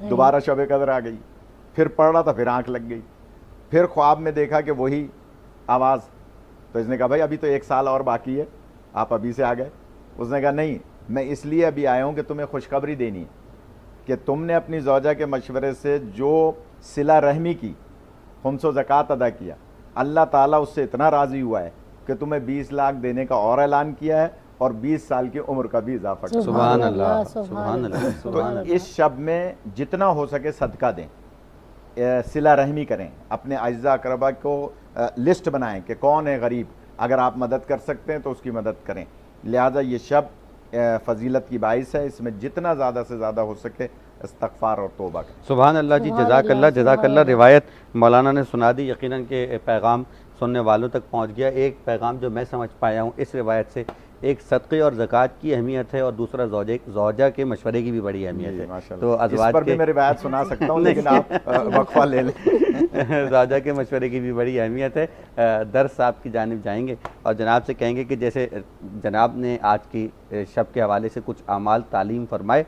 دوبارہ شب قدر آ گئی، پھر پڑھ رہا تھا، پھر آنکھ لگ گئی، پھر خواب میں دیکھا کہ وہی آواز، تو اس نے کہا بھائی ابھی تو 1 سال اور باقی ہے، آپ ابھی سے آ گئے؟ اس نے کہا نہیں، میں اس لیے ابھی آیا ہوں کہ تمہیں خوشخبری دینی ہے کہ تم نے اپنی زوجہ کے مشورے سے جو صلہ رحمی کی، خمس و زکوٰۃ ادا کیا، اللہ تعالیٰ اس سے اتنا راضی ہوا ہے کہ تمہیں 20 لاکھ دینے کا اور اعلان کیا ہے اور 20 سال کی عمر کا بھی اضافہ کیا۔ سبحان اللہ، سبحان اللہ، تو سبحان اللہ۔ اس شب میں جتنا ہو سکے صدقہ دیں، صلہ رحمی کریں، اپنے اعزاء اقربا کو لسٹ بنائیں کہ کون ہے غریب، اگر آپ مدد کر سکتے ہیں تو اس کی مدد کریں۔ لہٰذا یہ شب فضیلت کی باعث ہے، اس میں جتنا زیادہ سے زیادہ ہو سکے استغفار اور توبہ کریں۔ سبحان اللہ جی، جزاک اللہ، جزاک اللہ۔ روایت مولانا نے سنا دی، یقیناً کہ پیغام سننے والوں تک پہنچ گیا۔ ایک پیغام جو میں سمجھ پایا ہوں اس روایت سے، ایک صدقے اور زکوٰۃ کی اہمیت ہے، اور دوسرا زوجہ کے مشورے کی بھی بڑی اہمیت ہے۔ تو اس پر بھی میں روایت سنا سکتا ہوں لیکن آپ وقفہ لے لیں۔ زوجہ کے مشورے کی بھی بڑی اہمیت ہے۔ درس صاحب کی جانب جائیں گے اور جناب سے کہیں گے کہ جیسے جناب نے آج کی شب کے حوالے سے کچھ اعمال تعلیم فرمائے،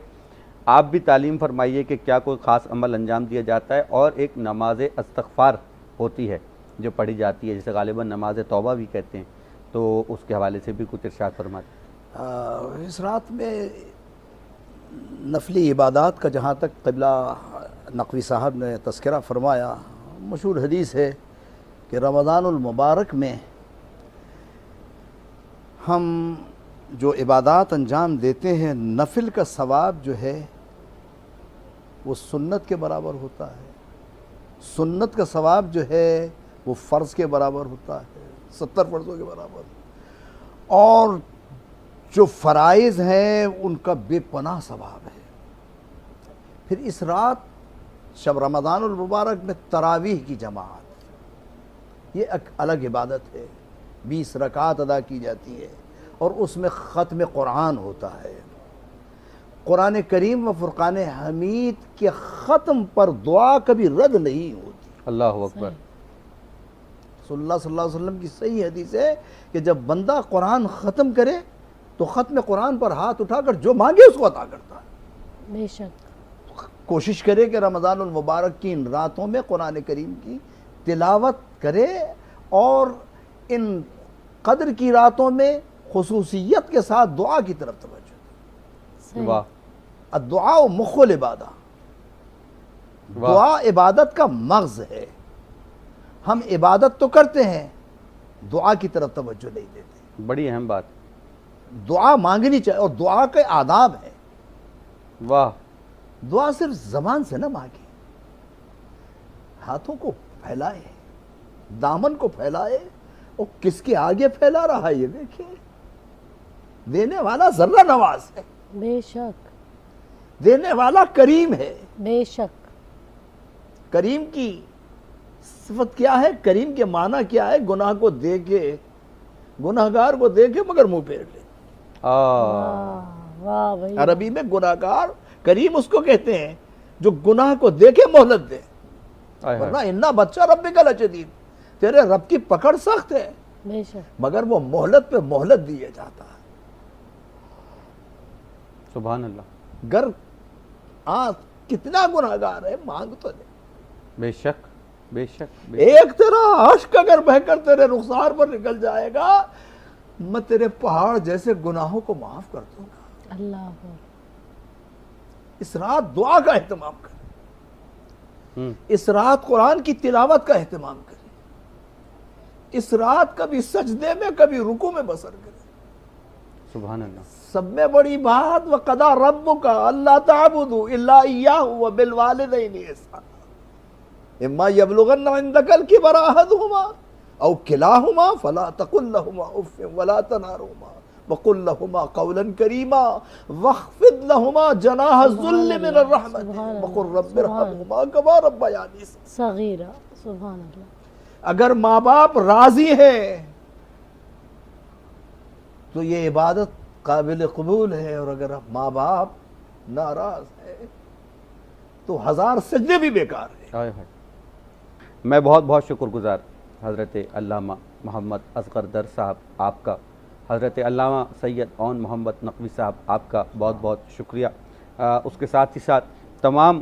آپ بھی تعلیم فرمائیے کہ کیا کوئی خاص عمل انجام دیا جاتا ہے، اور ایک نماز استغفار ہوتی ہے جو پڑھی جاتی ہے، جسے غالباً نماز توبہ بھی کہتے ہیں، تو اس کے حوالے سے بھی کچھ ارشاد فرمائیں۔ اس رات میں نفلی عبادات کا جہاں تک قبلہ نقوی صاحب نے تذکرہ فرمایا، مشہور حدیث ہے کہ رمضان المبارک میں ہم جو عبادات انجام دیتے ہیں، نفل کا ثواب جو ہے وہ سنت کے برابر ہوتا ہے، سنت کا ثواب جو ہے وہ فرض کے برابر ہوتا ہے، 70 فرضوں کے برابر، اور جو فرائض ہیں ان کا بے پناہ ثواب ہے۔ پھر اس رات شب رمضان المبارک میں تراویح کی جماعت، یہ ایک الگ عبادت ہے، 20 رکعات ادا کی جاتی ہے، اور اس میں ختم قرآن ہوتا ہے۔ قرآن کریم و فرقان حمید کے ختم پر دعا کبھی رد نہیں ہوتی۔ اللہ اکبر۔ صلی اللہ علیہ وسلم کی صحیح حدیث ہے کہ جب بندہ قرآن ختم کرے تو ختم قرآن پر ہاتھ اٹھا کر جو مانگے اس کو عطا کرتا ہے۔ بے شک۔ کوشش کرے کہ رمضان المبارک کی ان راتوں میں قرآن کریم کی تلاوت کرے، اور ان قدر کی راتوں میں خصوصیت کے ساتھ دعا کی طرف توجہ۔ واہ۔ الدعاء مخ العبادہ، دعا عبادت کا مغز ہے۔ ہم عبادت تو کرتے ہیں، دعا کی طرف توجہ نہیں دیتے۔ بڑی اہم بات۔ دعا مانگنی چاہیے، اور دعا کے آداب ہیں۔ واہ۔ دعا صرف زبان سے نہ مانگے، ہاتھوں کو پھیلائے، دامن کو پھیلائے، اور کس کے آگے پھیلا رہا ہے یہ دیکھیں، دینے والا ذرہ نواز ہے، بے شک، دینے والا کریم ہے۔ بے شک۔ کریم کی صفت کیا ہے؟ کریم کے معنی کیا ہے؟ گناہ کو دیکھے، گناہگار کو دیکھے مگر منہ پھیر لے۔ واہ بھائی، عربی میں گناہگار کریم اس کو کہتے ہیں جو گناہ کو دیکھے مہلت دے، ورنہ انا بچہ رب کا لشدید، تیرے رب کی پکڑ سخت ہے، بے شک، مگر وہ مہلت پہ مہلت دیے جاتا ہے۔ سبحان اللہ۔ گر کتنا گناہگار ہے، مانگ تو لے۔ بے شک، بے شک۔ ایک تیرا عشق اگر بہ کر تیرے رخسار پر نکل جائے گا، میں تیرے پہاڑ جیسے گناہوں کو معاف کر دوں گا۔ اللہ۔ اس رات دعا کا اہتمام کریں، اس رات قرآن کی تلاوت کا اہتمام کریں، اس رات کبھی سجدے میں کبھی رکوع میں بسر کریں۔ سبحان اللہ۔ سب میں بڑی بات، وَقَضَىٰ رَبُّكَ أَلَّا تَعْبُدُوا إِلَّا إِيَّاهُ وَبِالْوَالِدَيْنِ إِحْسَانًا إِمَّا يَبْلُغَنَّ عِندَكَ الْكِبَرَ أَحَدُهُمَا أَوْ كِلَاهُمَا فَلَا تَقُل لَّهُمَا أُفٍّ وَلَا تَنْهَرْهُمَا وَقُل لَّهُمَا قَوْلًا كَرِيمًا وَاخْفِضْ لَّهُمَا جَنَاحَ الذُّلِّ مِنَ الرَّحْمَةِ وَقُل رَّبِّ ارْحَمْهُمَا كَمَا رَبَّيَانِي صغیرہ۔ سبحان اللہ۔ اگر ماں باپ راضی ہیں تو یہ عبادت قابل قبول ہے، اور اگر ماں باپ ناراض ہے تو 1000 سجدے بھی بیکار ہیں۔ میں بہت بہت شکر گزار حضرت علامہ محمد اصغر در صاحب آپ کا، حضرت علامہ سید اون محمد نقوی صاحب آپ کا بہت بہت شکریہ۔ اس کے ساتھ ہی ساتھ تمام